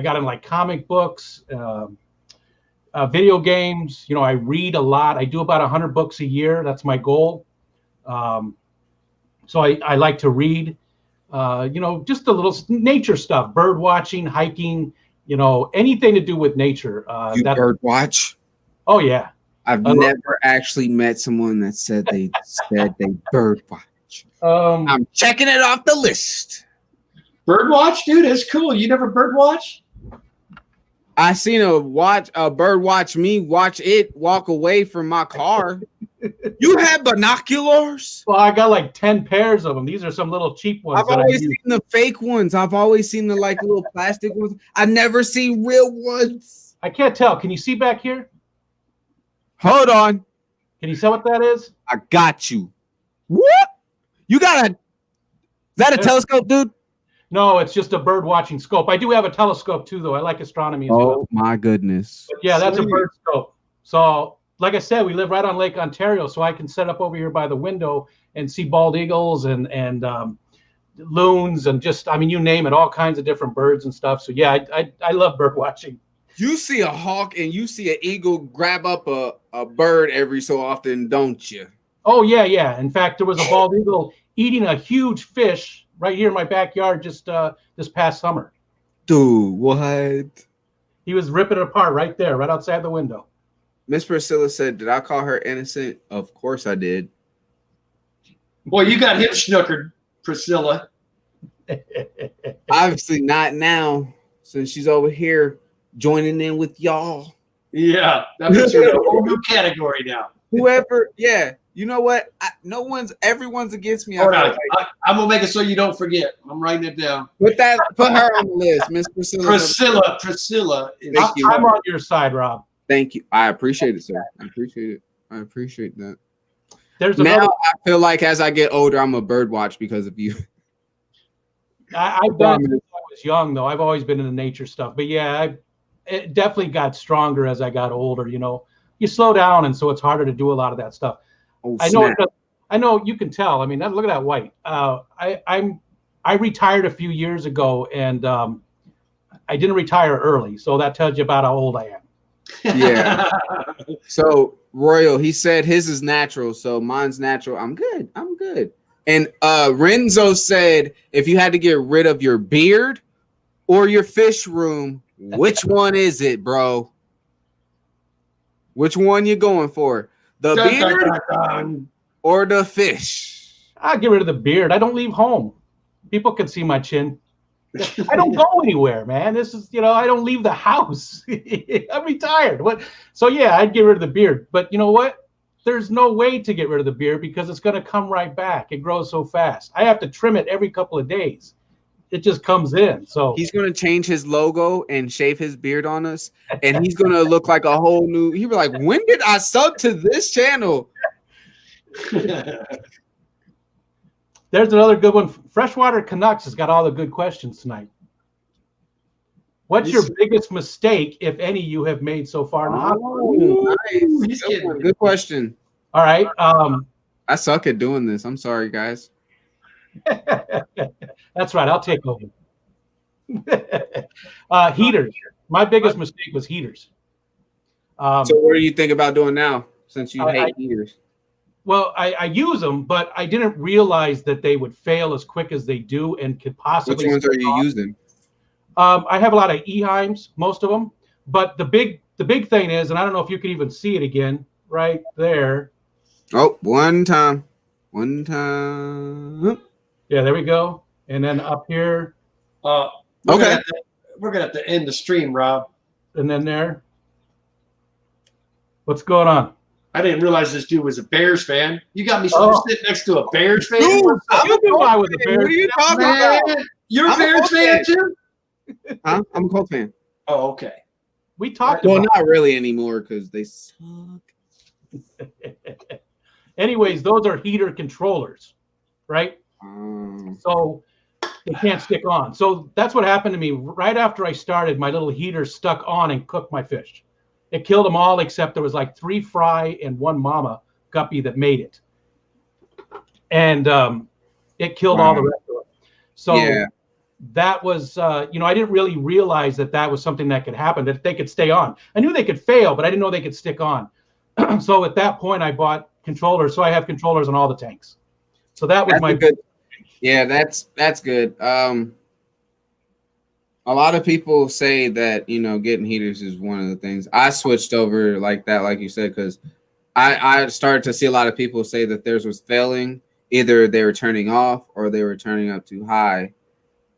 Speaker 3: got in like comic books, video games. I read a lot. I do about 100 books a year. That's my goal. So I like to read, just the little nature stuff, bird watching, hiking, anything to do with nature.
Speaker 2: You bird watch?
Speaker 3: Oh, yeah.
Speaker 2: I've never actually met someone that said they bird watch. I'm checking it off the list.
Speaker 1: Bird watch, dude, it's cool. You never bird watch?
Speaker 2: I seen a bird watch me watch it walk away from my car. You have binoculars?
Speaker 3: Well, I got like 10 pairs of them. These are some little cheap ones.
Speaker 2: I've always seen the fake ones. I've always seen the like little plastic ones. I never see real ones.
Speaker 3: I can't tell. Can you see back here?
Speaker 2: Hold on.
Speaker 3: Can you tell what that is?
Speaker 2: I got you. What? You got a... Is that a telescope, dude?
Speaker 3: No, it's just a bird watching scope. I do have a telescope too, though. I like astronomy as well.
Speaker 2: Oh my goodness.
Speaker 3: But yeah, that's a bird scope. So, like I said, we live right on Lake Ontario, so I can set up over here by the window and see bald eagles and loons and just, you name it, all kinds of different birds and stuff. So yeah, I love bird watching.
Speaker 2: You see a hawk and you see an eagle grab up a bird every so often, don't you?
Speaker 3: Oh yeah. In fact, there was a bald eagle eating a huge fish right here in my backyard just this past summer.
Speaker 2: Dude, what?
Speaker 3: He was ripping it apart right there, right outside the window.
Speaker 2: Miss Priscilla said, did I call her innocent? Of course I did.
Speaker 1: Boy, you got him snookered, Priscilla.
Speaker 2: Obviously not now, since she's over here joining in with y'all.
Speaker 1: Yeah, that's a whole new category now.
Speaker 2: Whoever, yeah. You know what? Everyone's against me.
Speaker 1: Hold on. I'm gonna make it so you don't forget. I'm writing it down.
Speaker 2: Put her on the list, Miss Priscilla.
Speaker 1: Priscilla.
Speaker 3: I'm on your side, Rob.
Speaker 2: Thank you. I appreciate it, sir. I appreciate that.
Speaker 3: I
Speaker 2: feel like as I get older, I'm a bird watch because of you.
Speaker 3: I've done it since I was young, though. I've always been into nature stuff. But yeah, it definitely got stronger as I got older. You slow down, and so it's harder to do a lot of that stuff.
Speaker 2: Oh,
Speaker 3: I know you can tell. Look at that white. I retired a few years ago, and I didn't retire early, so that tells you about how old I am.
Speaker 2: Yeah. So Royal, he said his is natural, so mine's natural. I'm good. And Renzo said, if you had to get rid of your beard or your fish room, which one is it, bro? Which one you going for? The beard or the fish?
Speaker 3: I'll get rid of the beard. I don't leave home. People can see my chin. I don't go anywhere, man. This is, I don't leave the house. I'm retired. So yeah, I'd get rid of the beard. But you know what? There's no way to get rid of the beard because it's going to come right back. It grows so fast. I have to trim it every couple of days. It just comes in. So
Speaker 2: he's going to change his logo and shave his beard on us, and he's going to look like a whole new. He'll be like, "When did I sub to this channel?"
Speaker 3: There's another good one. Freshwater Canucks has got all the good questions tonight. What's your biggest mistake, if any, you have made so far?
Speaker 2: Nice. Good question.
Speaker 3: All right.
Speaker 2: I suck at doing this. I'm sorry, guys.
Speaker 3: That's right. I'll take over. Heaters. My biggest mistake was heaters.
Speaker 2: So what do you think about doing now, since you hate heaters?
Speaker 3: Well, I use them, but I didn't realize that they would fail as quick as they do and could possibly.
Speaker 2: Which ones are you using?
Speaker 3: I have a lot of Eheims, most of them. But the big thing is, and I don't know if you can even see it again, right there.
Speaker 2: Oh, one time.
Speaker 3: Yeah, there we go. And then up here.
Speaker 1: We're gonna have to end the stream, Rob.
Speaker 3: And then there. What's going on?
Speaker 1: I didn't realize this dude was a Bears fan. You got me sitting next to a Bears fan.
Speaker 2: Dude,
Speaker 3: What
Speaker 2: are you talking about?
Speaker 1: You're a Bears fan too?
Speaker 2: Huh? I'm a Colts fan.
Speaker 1: Oh, okay.
Speaker 3: We talked
Speaker 2: Well,
Speaker 3: about
Speaker 2: not really anymore because they suck.
Speaker 3: Anyways, those are heater controllers, right? So they can't stick on. So that's what happened to me. Right after I started, my little heater stuck on and cooked my fish. It killed them all except there was like 3 fry and 1 mama guppy that made it. And it killed all the rest of them. So that was, I didn't really realize that was something that could happen, that they could stay on. I knew they could fail, but I didn't know they could stick on. So at that point, I bought controllers. So I have controllers on all the tanks. So that was my
Speaker 2: good. Yeah, that's good. A lot of people say that, you know, getting heaters is one of the things. I switched over like that, like you said, because I started to see a lot of people say that theirs was failing. Either they were turning off or they were turning up too high,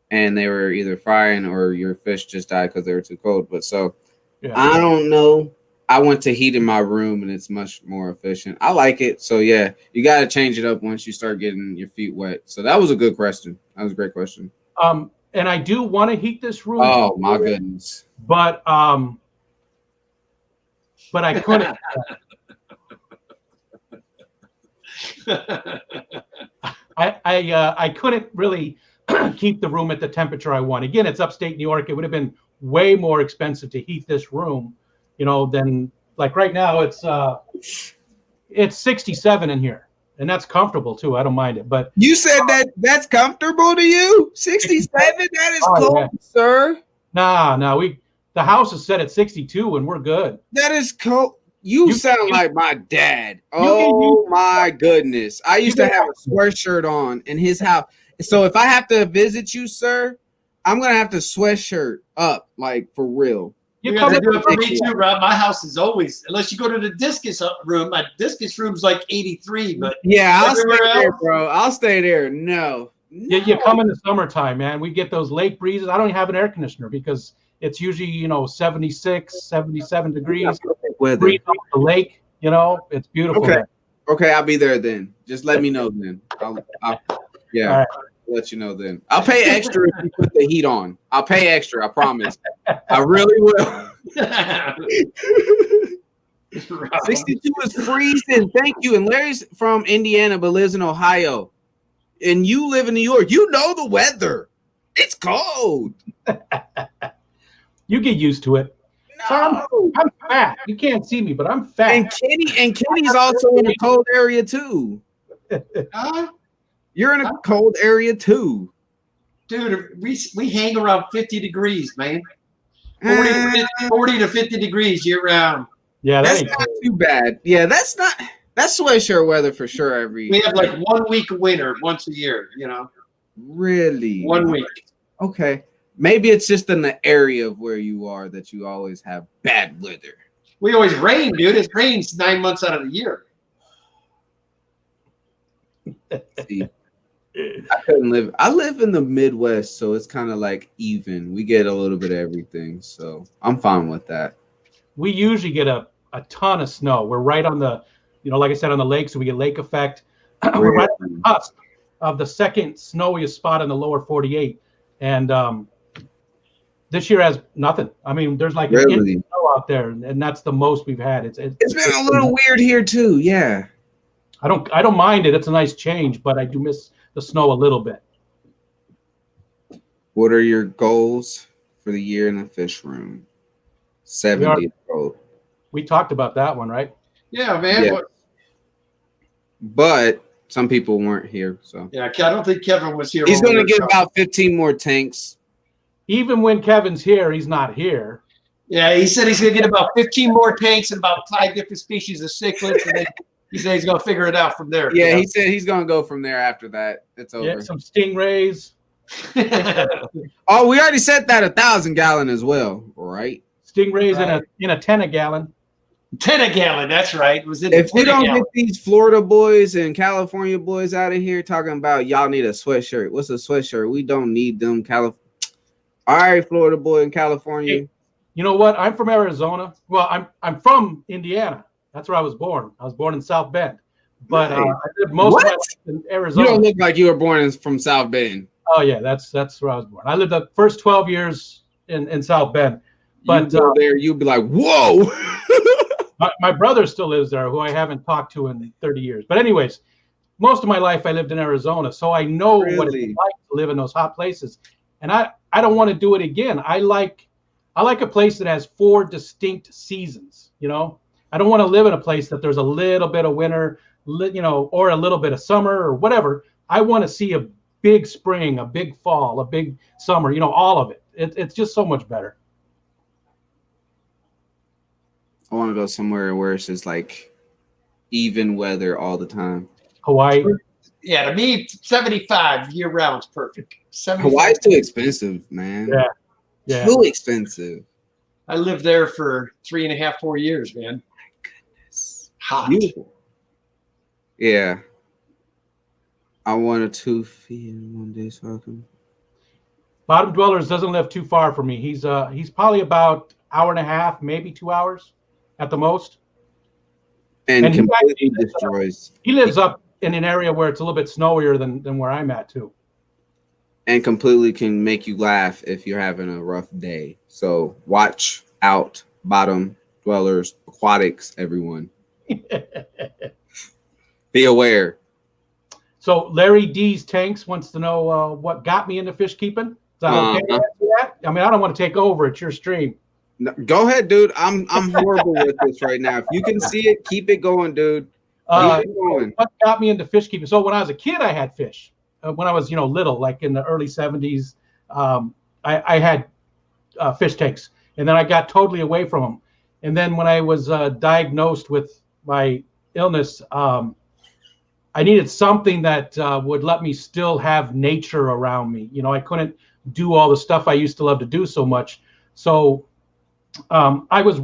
Speaker 2: and they were either frying or your fish just died because they were too cold. But so
Speaker 3: yeah.
Speaker 2: I don't know. I went to heat in my room and it's much more efficient. I like it. So yeah, you got to change it up once you start getting your feet wet. So that was a good question. That was a great question.
Speaker 3: And I do want to heat this room.
Speaker 2: Oh my goodness.
Speaker 3: But I couldn't. I couldn't really keep the room at the temperature I want. Again, it's upstate New York. It would have been way more expensive to heat this room, you know, than like right now. It's 67 in here, and that's comfortable too. I don't mind it. But
Speaker 2: you said that's comfortable to you? 67? That is cold, yeah. Sir.
Speaker 3: Nah. The house is set at 62, and we're good.
Speaker 2: That is cold. You sound like my dad. Oh my goodness. I used to have a sweatshirt on in his house. So if I have to visit you, sir, I'm going to have to sweatshirt up, like for real.
Speaker 1: You got to do it for me too, Rob. My house is always, unless you go to the discus room. My discus room's like 83, but
Speaker 2: yeah, I'll stay there, bro. I'll stay there. No.
Speaker 3: You come in the summertime, man. We get those lake breezes. I don't even have an air conditioner because it's usually, you know, 76, 77 degrees. Breeze off the lake, you know, it's beautiful.
Speaker 2: Okay. Okay, I'll be there then. Just let me know then. I'll
Speaker 3: right.
Speaker 2: Let you know then. I'll pay extra if you put the heat on. I'll pay extra, I promise. I really will. 62 is freezing. Thank you. And Larry's from Indiana but lives in Ohio. And you live in New York. You know the weather. It's cold.
Speaker 3: You get used to it.
Speaker 2: No.
Speaker 3: So I'm fat. You can't see me, but I'm fat.
Speaker 2: And Kenny's also in a cold area too. You're in a cold area too.
Speaker 1: Dude, we hang around 50 degrees, man. 40 to 50 degrees year round.
Speaker 3: Yeah,
Speaker 2: that's not too bad. Yeah, that's sweatshirt weather for sure. We
Speaker 1: have like 1 week of winter once a year, you know.
Speaker 2: Really?
Speaker 1: 1 week.
Speaker 2: Okay. Maybe it's just in the area of where you are that you always have bad weather.
Speaker 1: We always rain, dude. It rains 9 months out of the year.
Speaker 2: See, I couldn't live. I live in the Midwest, so it's kind of like even. We get a little bit of everything, so I'm fine with that.
Speaker 3: We usually get a ton of snow. We're right on the, you know, like I said, on the lake, so we get lake effect. We're right on the cusp of the second snowiest spot in the lower 48, and this year has nothing. I mean, there's like an inch of snow out there, and that's the most we've had. It's
Speaker 2: been a little weird here too. Yeah,
Speaker 3: I don't mind it. It's a nice change, but I do miss the snow a little bit.
Speaker 2: What are your goals for the year in the fish room? 70 goal.
Speaker 3: We talked about that one, right?
Speaker 1: Yeah, man. Yeah.
Speaker 2: But some people weren't here, so
Speaker 1: yeah, I don't think Kevin was here.
Speaker 2: He's going to get about 15 more tanks.
Speaker 3: Even when Kevin's here, he's not here.
Speaker 1: Yeah, he said he's going to get about 15 more tanks and about 5 different species of cichlids, and then he said he's going to figure it out from there.
Speaker 2: Yeah, he said he's going to go from there after that. It's over.
Speaker 3: Yeah, some stingrays.
Speaker 2: Oh, we already said that 1,000-gallon as well, right?
Speaker 3: Stingrays in a 10-a-gallon.
Speaker 1: 10-a-gallon, that's right. It was in
Speaker 2: if we don't get these Florida boys and California boys out of here talking about y'all need a sweatshirt. What's a sweatshirt? We don't need them. All right, Florida boy in California.
Speaker 3: Hey, you know what? I'm from Arizona. Well, I'm from Indiana. That's where I was born. I was born in South Bend. But I lived most of my life in Arizona.
Speaker 2: You don't look like you were born from South Bend.
Speaker 3: Oh yeah, that's where I was born. I lived the first 12 years in South Bend. But
Speaker 2: you go there, you'd be like, whoa.
Speaker 3: my brother still lives there, who I haven't talked to in 30 years. But anyways, most of my life I lived in Arizona, so I know what it's like to live in those hot places. And I don't want to do it again. I like a place that has 4 distinct seasons. You know, I don't want to live in a place that there's a little bit of winter, you know, or a little bit of summer or whatever. I want to see a big spring, a big fall, a big summer. You know, all of it. It's just so much better.
Speaker 2: I want to go somewhere where it's just like even weather all the time.
Speaker 3: Hawaii.
Speaker 1: Yeah, to me, 75 year round is perfect. 75.
Speaker 2: Hawaii's too expensive, man.
Speaker 3: Yeah. Yeah.
Speaker 2: Too expensive.
Speaker 1: I lived there for 3.5, 4 years, man.
Speaker 2: My goodness.
Speaker 1: Hot.
Speaker 2: Beautiful. Yeah. I want a 2 feet in one day so I can.
Speaker 3: Bottom Dwellers doesn't live too far from me. He's probably about hour and a half, maybe 2 hours at the most.
Speaker 2: And
Speaker 3: he
Speaker 2: completely destroys.
Speaker 3: He lives up in an area where it's a little bit snowier than where I'm at too.
Speaker 2: And completely can make you laugh if you're having a rough day. So watch out, Bottom Dwellers, Aquatics, everyone. Be aware.
Speaker 3: So Larry D's Tanks wants to know what got me into fish keeping. Is that okay to answer that? I mean, I don't want to take over. It's your stream.
Speaker 2: No, go ahead, dude. I'm horrible with this right now. If you can see it, keep it going, dude. Keep it going.
Speaker 3: What got me into fish keeping? So when I was a kid, I had fish. When I was little, like in the early 70s, I had fish tanks, and then I got totally away from them. And then when I was diagnosed with my illness, I needed something that would let me still have nature around me. I couldn't do all the stuff I used to love to do so much. So I was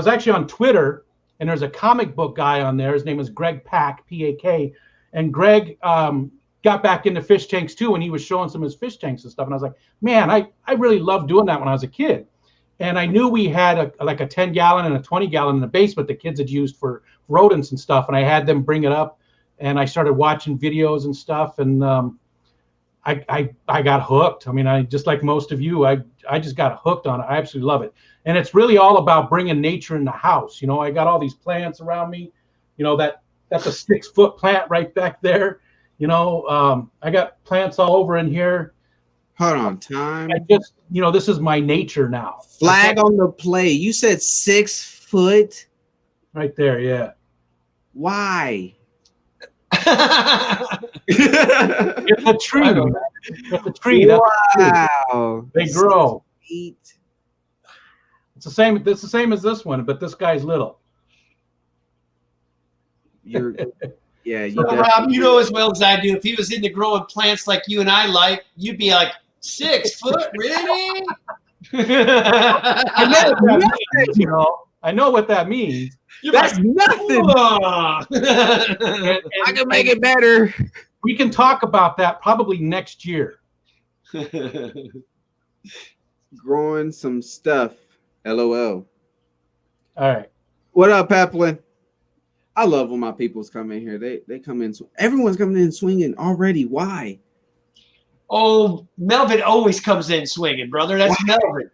Speaker 3: actually on Twitter, and there's a comic book guy on there. His name is Greg Pak, P-A-K. And Greg got back into fish tanks too, and he was showing some of his fish tanks and stuff. And I was like, man, I really loved doing that when I was a kid. And I knew we had a 10-gallon and a 20-gallon in the basement the kids had used for rodents and stuff. And I had them bring it up, and I started watching videos and stuff. And I got hooked. I mean, I just like most of you, I just got hooked on it. I absolutely love it. And it's really all about bringing nature in the house. I got all these plants around me. That's a 6-foot plant right back there. I got plants all over in here.
Speaker 2: Hold on, time.
Speaker 3: I just, this is my nature now.
Speaker 2: Flag on the play. You said 6 foot.
Speaker 3: Right there, yeah.
Speaker 2: Why?
Speaker 3: It's a tree. It's a tree.
Speaker 2: Wow.
Speaker 3: They grow.
Speaker 2: 6 feet.
Speaker 3: It's the same. It's the same as this one, but this guy's little.
Speaker 2: Yeah.
Speaker 1: So, Rob, you know as well as I do, if he was into growing plants like you and I like, you'd be like, 6 foot, really?
Speaker 3: I know what that means, I know what that means.
Speaker 2: That's nothing. I can make it better.
Speaker 3: We can talk about that probably next year.
Speaker 2: Growing some stuff. LOL.
Speaker 3: All right.
Speaker 2: What up, Peplin? I love when my peoples come in here. They come in. Everyone's coming in swinging already. Why?
Speaker 1: Oh, Melvin always comes in swinging, brother. That's Melvin.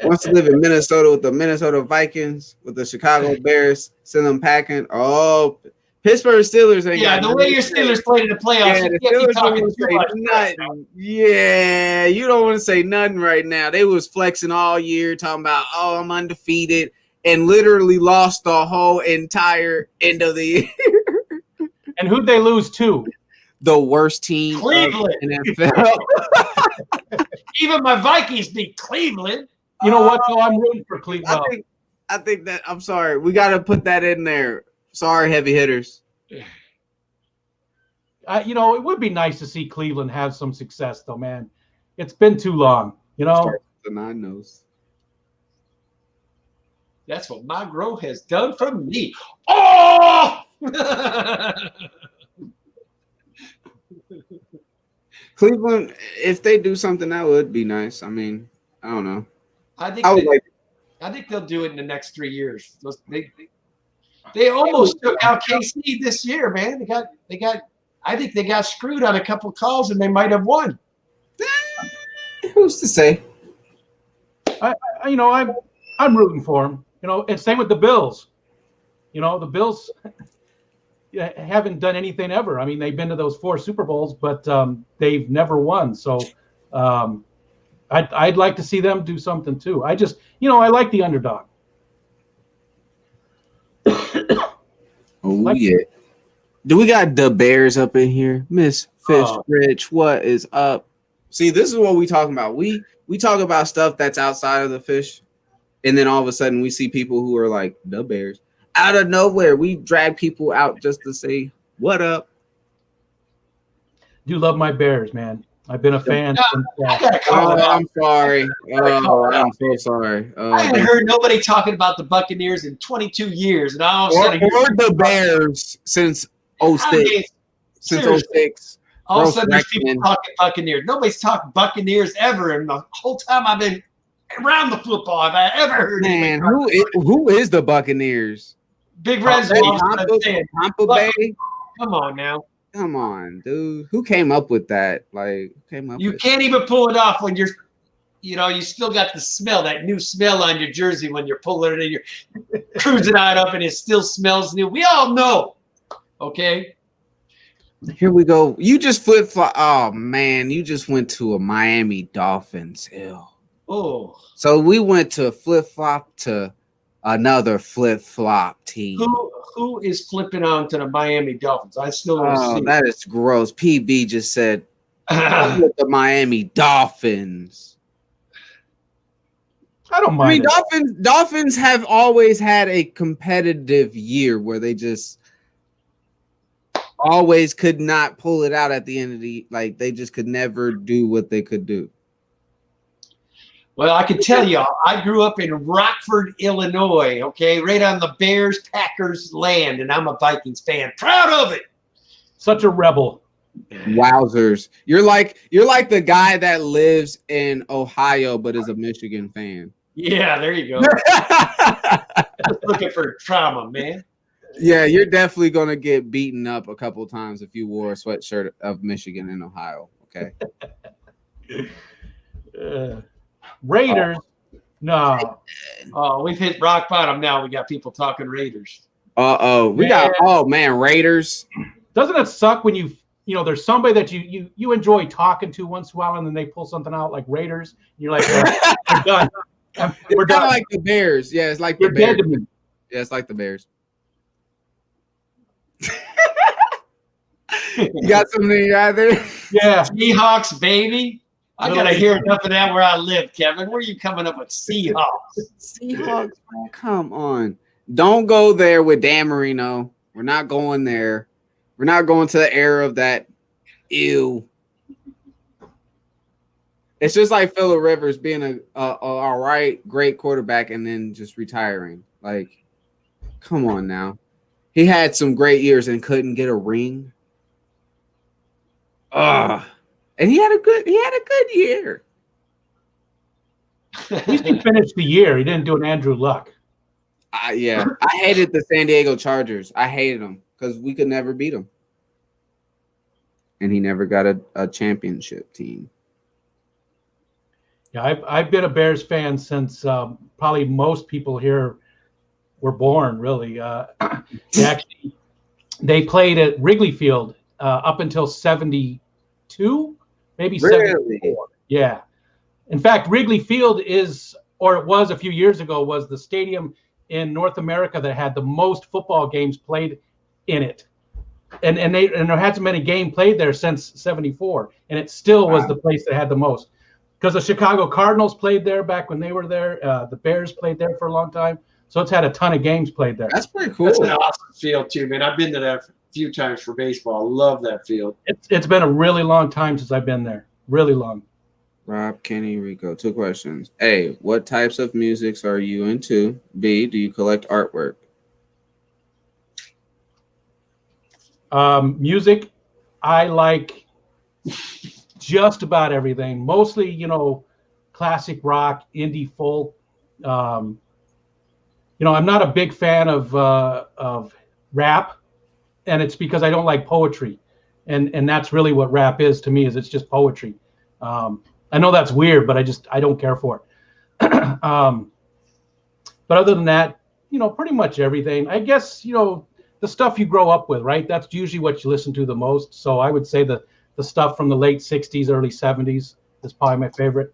Speaker 2: Wants to live in Minnesota with the Minnesota Vikings, with the Chicago Bears, send them packing. Oh, Pittsburgh Steelers ain't got
Speaker 1: the way your Steelers played in the playoffs,
Speaker 2: yeah,
Speaker 1: you can't be talking too much.
Speaker 2: Nothing. Yeah, you don't want to say nothing right now. They was flexing all year, talking about, oh, I'm undefeated, and literally lost the whole entire end of the year.
Speaker 3: And who'd they lose to?
Speaker 2: The worst team
Speaker 1: Cleveland.
Speaker 2: in NFL.
Speaker 1: Even my Vikings beat Cleveland.
Speaker 3: You know what? Though I'm rooting for Cleveland.
Speaker 2: I think that I'm sorry. We got to put that in there. Sorry, heavy hitters.
Speaker 3: It would be nice to see Cleveland have some success, though, man. It's been too long.
Speaker 2: The 9 nose.
Speaker 1: That's what my growth has done for me. Oh!
Speaker 2: Cleveland, if they do something, that would be nice. I mean, I don't know.
Speaker 1: I think they'll do it in the next 3 years. They almost took out KC this year, man. I think they got screwed on a couple of calls, and they might have won.
Speaker 2: Who's to say?
Speaker 3: I'm rooting for them. And same with the Bills. The Bills haven't done anything ever. I mean, they've been to those 4 Super Bowls, but they've never won. So I'd like to see them do something too. I just, I like the underdog.
Speaker 2: Oh, yeah. Do we got the Bears up in here? Miss Fish Rich, what is up? See, this is what we talking about. We talk about stuff that's outside of the fish, and then all of a sudden we see people who are like, the Bears. Out of nowhere, we drag people out just to say, what up?
Speaker 3: do love my Bears, man. I've been a fan since.
Speaker 2: I'm sorry. Oh, I'm so sorry.
Speaker 1: I haven't heard nobody talking about the Buccaneers in 22 years, and all of a sudden,
Speaker 2: or the Bears since 06. Since 06.
Speaker 1: All of a sudden, there's people talking Buccaneers. Nobody's talked Buccaneers ever, and the whole time I've been around the football, have I ever heard?
Speaker 2: Man, who is the Buccaneers?
Speaker 1: Big Red's
Speaker 2: Tampa Bay.
Speaker 1: Come on now.
Speaker 2: Come on, dude. Who came up with that? Like,
Speaker 1: you can't even pull it off when you're, you still got the smell, that new smell on your jersey when you're pulling it and you're cruising on up and it still smells new. We all know. Okay.
Speaker 2: Here we go. You just flip-flop. Oh, man. You just went to a Miami Dolphins hill.
Speaker 1: Oh.
Speaker 2: So we went to flip-flop to another flip-flop team.
Speaker 1: Who is flipping on to the Miami Dolphins? I still don't see.
Speaker 2: That is gross. PB just said with the Miami Dolphins.
Speaker 3: I don't mind.
Speaker 2: I mean, Dolphins have always had a competitive year where they just always could not pull it out at the end of they just could never do what they could do.
Speaker 1: Well, I can tell you, I grew up in Rockford, Illinois, okay, right on the Bears-Packers land, and I'm a Vikings fan. Proud of it.
Speaker 3: Such a rebel.
Speaker 2: Wowzers. You're like the guy that lives in Ohio but is a Michigan fan.
Speaker 1: Yeah, there you go. Just looking for trauma, man.
Speaker 2: Yeah, you're definitely going to get beaten up a couple times if you wore a sweatshirt of Michigan and Ohio, okay?
Speaker 3: Raiders, no.
Speaker 1: Oh, we've hit rock bottom now. We got people talking Raiders.
Speaker 2: Raiders.
Speaker 3: Doesn't it suck when there's somebody that you enjoy talking to once in a while and then they pull something out like Raiders? And you're like, we're done.
Speaker 2: We're done. Like the Bears. Yeah, it's like the Bears. Yeah, it's like the Bears. You got something in your eye there?
Speaker 1: Yeah. Seahawks, baby. I got to hear enough of that where I live, Kevin. Where are you coming up with Seahawks?
Speaker 2: Seahawks, man, come on. Don't go there with Dan Marino. We're not going there. We're not going to the era of that. Ew. It's just like Phillip Rivers being a all right, great quarterback and then just retiring. Like, come on now. He had some great years and couldn't get a ring. And he had a good year.
Speaker 3: At least he finished the year. He didn't do an Andrew Luck.
Speaker 2: Yeah. I hated the San Diego Chargers. I hated them because we could never beat them. And he never got a championship team.
Speaker 3: Yeah, I've been a Bears fan since probably most people here were born, really. They played at Wrigley Field up until 72, maybe
Speaker 2: really?
Speaker 3: 74. Yeah. In fact, Wrigley Field it was a few years ago, was the stadium in North America that had the most football games played in it. And there hasn't been a game played there since 74. And it still was the place that had the most. Because the Chicago Cardinals played there back when they were there. The Bears played there for a long time. So it's had a ton of games played there.
Speaker 2: That's pretty cool.
Speaker 1: That's an awesome field, too, man. I've been to that a few times for baseball. Love that field.
Speaker 3: It's been a really long time since I've been there. Really long.
Speaker 2: Rob, Kenny, Rico, 2 questions. A, what types of musics are you into? B, do you collect artwork?
Speaker 3: Music, I like just about everything. Mostly, classic rock, indie folk. I'm not a big fan of rap, and it's because I don't like poetry, and that's really what rap is to me. Is it's just poetry. I know that's weird, but I don't care for it. But other than that, pretty much everything. I guess the stuff you grow up with, right? That's usually what you listen to the most. So I would say the stuff from the late 60s, early 70s is probably my favorite.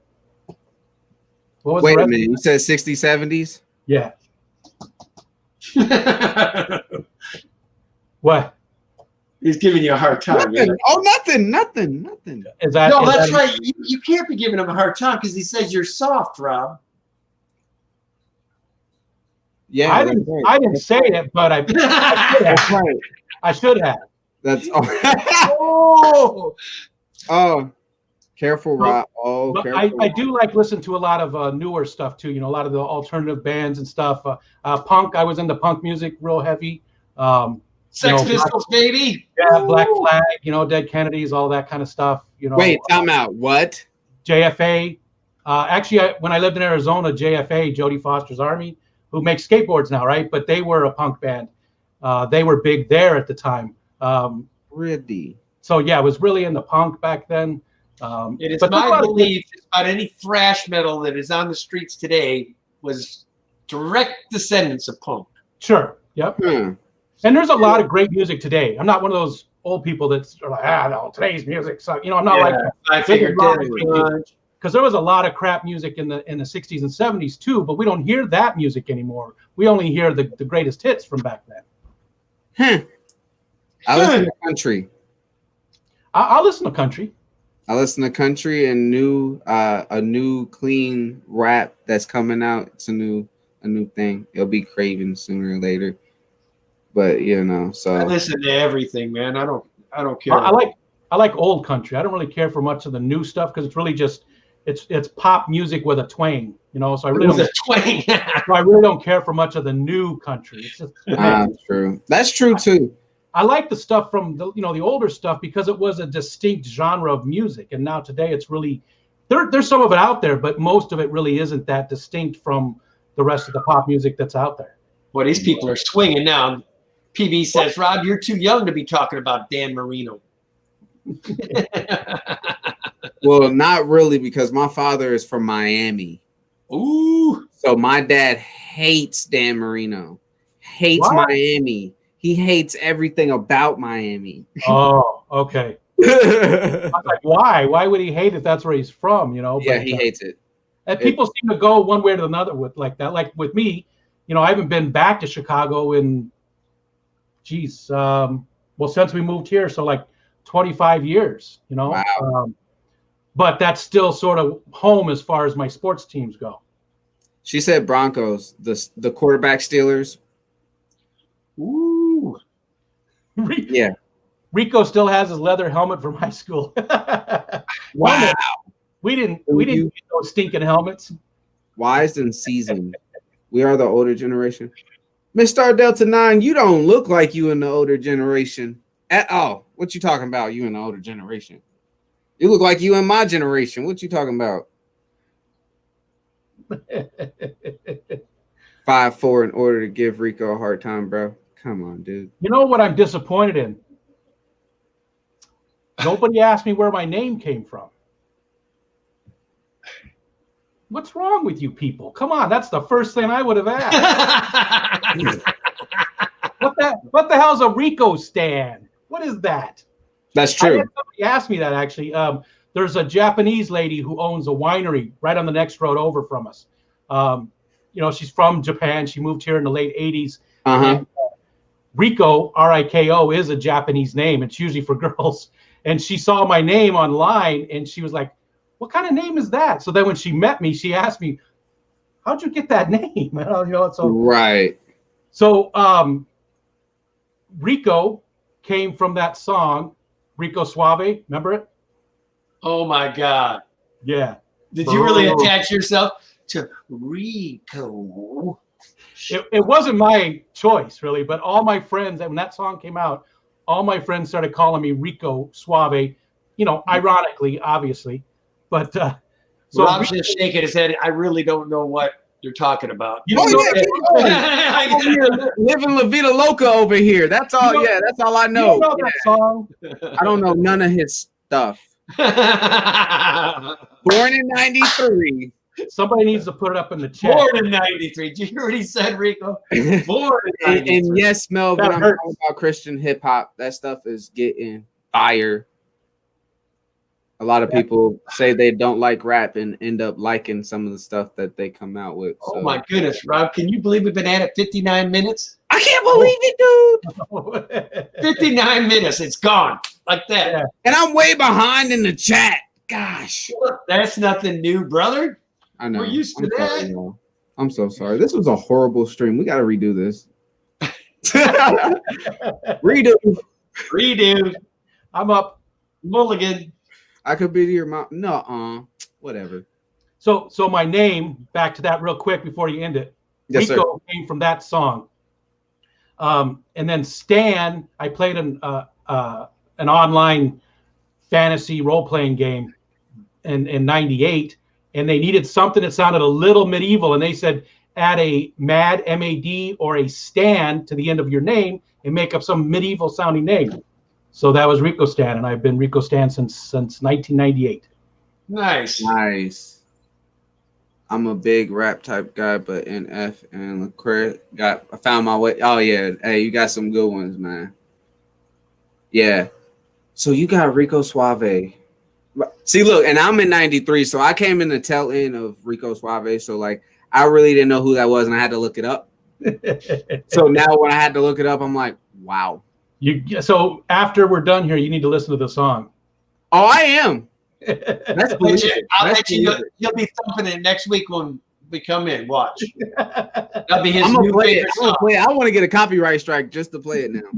Speaker 2: Wait a minute. You said 60s, 70s?
Speaker 3: Yeah. What?
Speaker 1: He's giving you a hard time.
Speaker 2: Nothing.
Speaker 1: Man.
Speaker 2: Oh, nothing.
Speaker 1: That's right. You can't be giving him a hard time because he says you're soft, Rob.
Speaker 2: Yeah,
Speaker 3: I didn't say it, but I should have.
Speaker 2: That's all.
Speaker 1: Oh,
Speaker 2: Oh, careful, Rob. Oh,
Speaker 3: But
Speaker 2: careful.
Speaker 3: I do like listen to a lot of newer stuff too. You know, a lot of the alternative bands and stuff. Punk. I was into punk music real heavy.
Speaker 1: Sex Pistols, baby.
Speaker 3: Yeah, Black Flag. You know, Dead Kennedys, all that kind of stuff. You know.
Speaker 2: Wait, time out. What?
Speaker 3: JFA. Actually, when I lived in Arizona, JFA, Jodie Foster's Army, who makes skateboards now, right? But they were a punk band. They were big there at the time.
Speaker 2: Really?
Speaker 3: So yeah, I was really into punk back then.
Speaker 1: It is my belief about any thrash metal that is on the streets today was direct descendants of punk.
Speaker 3: Sure. Yep.
Speaker 2: Hmm.
Speaker 3: And there's a lot of great music today. I'm not one of those old people that's like, no, today's music sucks. You know, I'm not like that.
Speaker 1: I figured
Speaker 3: because there was a lot of crap music in the 60s and 70s too, but we don't hear that music anymore. We only hear the greatest hits from back then.
Speaker 2: I listen to country.
Speaker 3: I'll listen to country.
Speaker 2: I listen to country and a new clean rap that's coming out. It's a new thing. It'll be Craven sooner or later. But you know, so
Speaker 1: I listen to everything, man. I don't care.
Speaker 3: I like old country. I don't really care for much of the new stuff because it's really just it's pop music with a twang, you know. So I really don't care for much of the new country. It's just
Speaker 2: true. That's true too.
Speaker 3: I like the stuff from the older stuff because it was a distinct genre of music, and now today it's really there's some of it out there, but most of it really isn't that distinct from the rest of the pop music that's out there.
Speaker 1: Well, these people are swinging now. PB says, Rob, you're too young to be talking about Dan Marino.
Speaker 2: Well, not really, because my father is from Miami.
Speaker 1: Ooh.
Speaker 2: So my dad hates Dan Marino. Hates Miami. He hates everything about Miami.
Speaker 3: Oh, okay. I'm like, why? Why would he hate it? That's where he's from, you know?
Speaker 2: Yeah, he hates it.
Speaker 3: And people seem to go one way or another with like that. Like with me, you know, I haven't been back to Chicago in, since we moved here, so like 25 years, you know.
Speaker 2: Wow.
Speaker 3: But that's still sort of home as far as my sports teams go.
Speaker 2: She said Broncos, the quarterback Steelers.
Speaker 1: Ooh.
Speaker 2: Yeah.
Speaker 3: Rico still has his leather helmet from high school.
Speaker 2: Wow.
Speaker 3: We didn't get those stinking helmets.
Speaker 2: Wise and seasoned. We are the older generation. Miss Star Delta 9, you don't look like you in the older generation at all. What you talking about? You in the older generation? You look like you in my generation. What you talking about? 5'4" in order to give Rico a hard time, bro. Come on, dude.
Speaker 3: You know what I'm disappointed in? Nobody asked me where my name came from. What's wrong with you people? Come on, that's the first thing I would have asked. What the hell's a Rico stand? What is that?
Speaker 2: That's true.
Speaker 3: Somebody asked me that actually. There's a Japanese lady who owns a winery right on the next road over from us. You know, she's from Japan. She moved here in the late 80s. And, Rico, R-I-K-O, is a Japanese name. It's usually for girls. And she saw my name online, and she was like, what kind of name is that? So then when she met me, she asked me, how'd you get that name? You know, so,
Speaker 2: right.
Speaker 3: So Rico came from that song, Rico Suave. Remember it?
Speaker 1: Oh, my God.
Speaker 3: Yeah.
Speaker 1: Did you really attach yourself to Rico?
Speaker 3: It wasn't my choice, really, but all my friends, when that song came out, all my friends started calling me Rico Suave, you know, ironically, obviously. But so
Speaker 1: Rob's just shaking his head. I really don't know what you're talking about.
Speaker 3: You don't
Speaker 2: Living La Vida Loca over here. That's all. That's all I know.
Speaker 3: You don't know that song?
Speaker 2: I don't know none of his stuff. Born in '93.
Speaker 3: Somebody needs to put it up in the chat.
Speaker 1: Born in '93. Did you hear what he said, Rico? Born in '93.
Speaker 2: And yes, Melvin, I'm talking about Christian hip hop. That stuff is getting fire. A lot of people say they don't like rap and end up liking some of the stuff that they come out with. So.
Speaker 1: Oh my goodness, Rob! Can you believe we've been at it 59 minutes?
Speaker 2: I can't believe it,
Speaker 1: dude. 59 minutes. It's gone like that.
Speaker 3: Yeah.
Speaker 2: And I'm way behind in the chat. Gosh,
Speaker 1: that's nothing new, brother.
Speaker 2: I know.
Speaker 1: We're used to that.
Speaker 2: I'm so sorry. This was a horrible stream. We got to redo this. Redo.
Speaker 3: I'm up.
Speaker 1: Mulligan.
Speaker 2: I could be your mom. No, whatever.
Speaker 3: So my name, back to that real quick before you end it.
Speaker 2: Yes, sir.
Speaker 3: Rico came from that song. And then Stan, I played an online fantasy role-playing game in 98, and they needed something that sounded a little medieval, and they said add a mad, M-A-D, or a Stan to the end of your name and make up some medieval sounding name. So that was Rico Stan, and I've been Rico Stan since 1998.
Speaker 1: Nice.
Speaker 2: Nice. I'm a big rap type guy, but NF and Leclerc I found my way. Oh yeah, hey, you got some good ones, man. Yeah. So you got Rico Suave. See, look, and I'm in 93, so I came in the tail end of Rico Suave. So like I really didn't know who that was, and I had to look it up. So now when I had to look it up, I'm like, wow.
Speaker 3: So after we're done here, you need to listen to the song.
Speaker 2: Oh, I am.
Speaker 1: I'll let you know. You'll be thumping it next week when we come in. Watch. That'll be his new favorite song.
Speaker 2: I want to get a copyright strike just to play it now.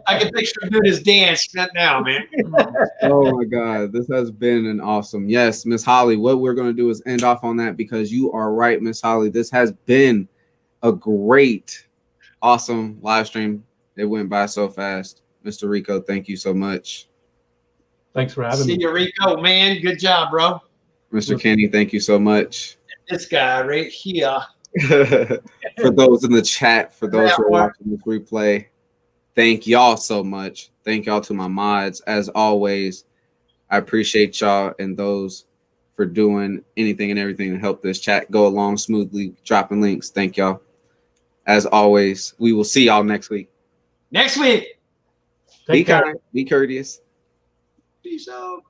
Speaker 1: I can picture him doing his dance now, man.
Speaker 2: Oh my God, this has been an awesome. Yes, Miss Holly, what we're going to do is end off on that because you are right, Miss Holly. This has been a great, awesome live stream. It went by so fast. Mr. Rico, thank you so much.
Speaker 3: Thanks for having me.
Speaker 1: See you, Rico, man. Good job, bro.
Speaker 2: Mr. Kenny, thank you so much.
Speaker 1: This guy right here.
Speaker 2: For those in the chat, for those who are watching this replay, thank y'all so much. Thank y'all to my mods. As always, I appreciate y'all and those for doing anything and everything to help this chat go along smoothly, dropping links. Thank y'all. As always, we will see y'all next week.
Speaker 1: Next week.
Speaker 2: Be kind, be courteous.
Speaker 1: Peace out.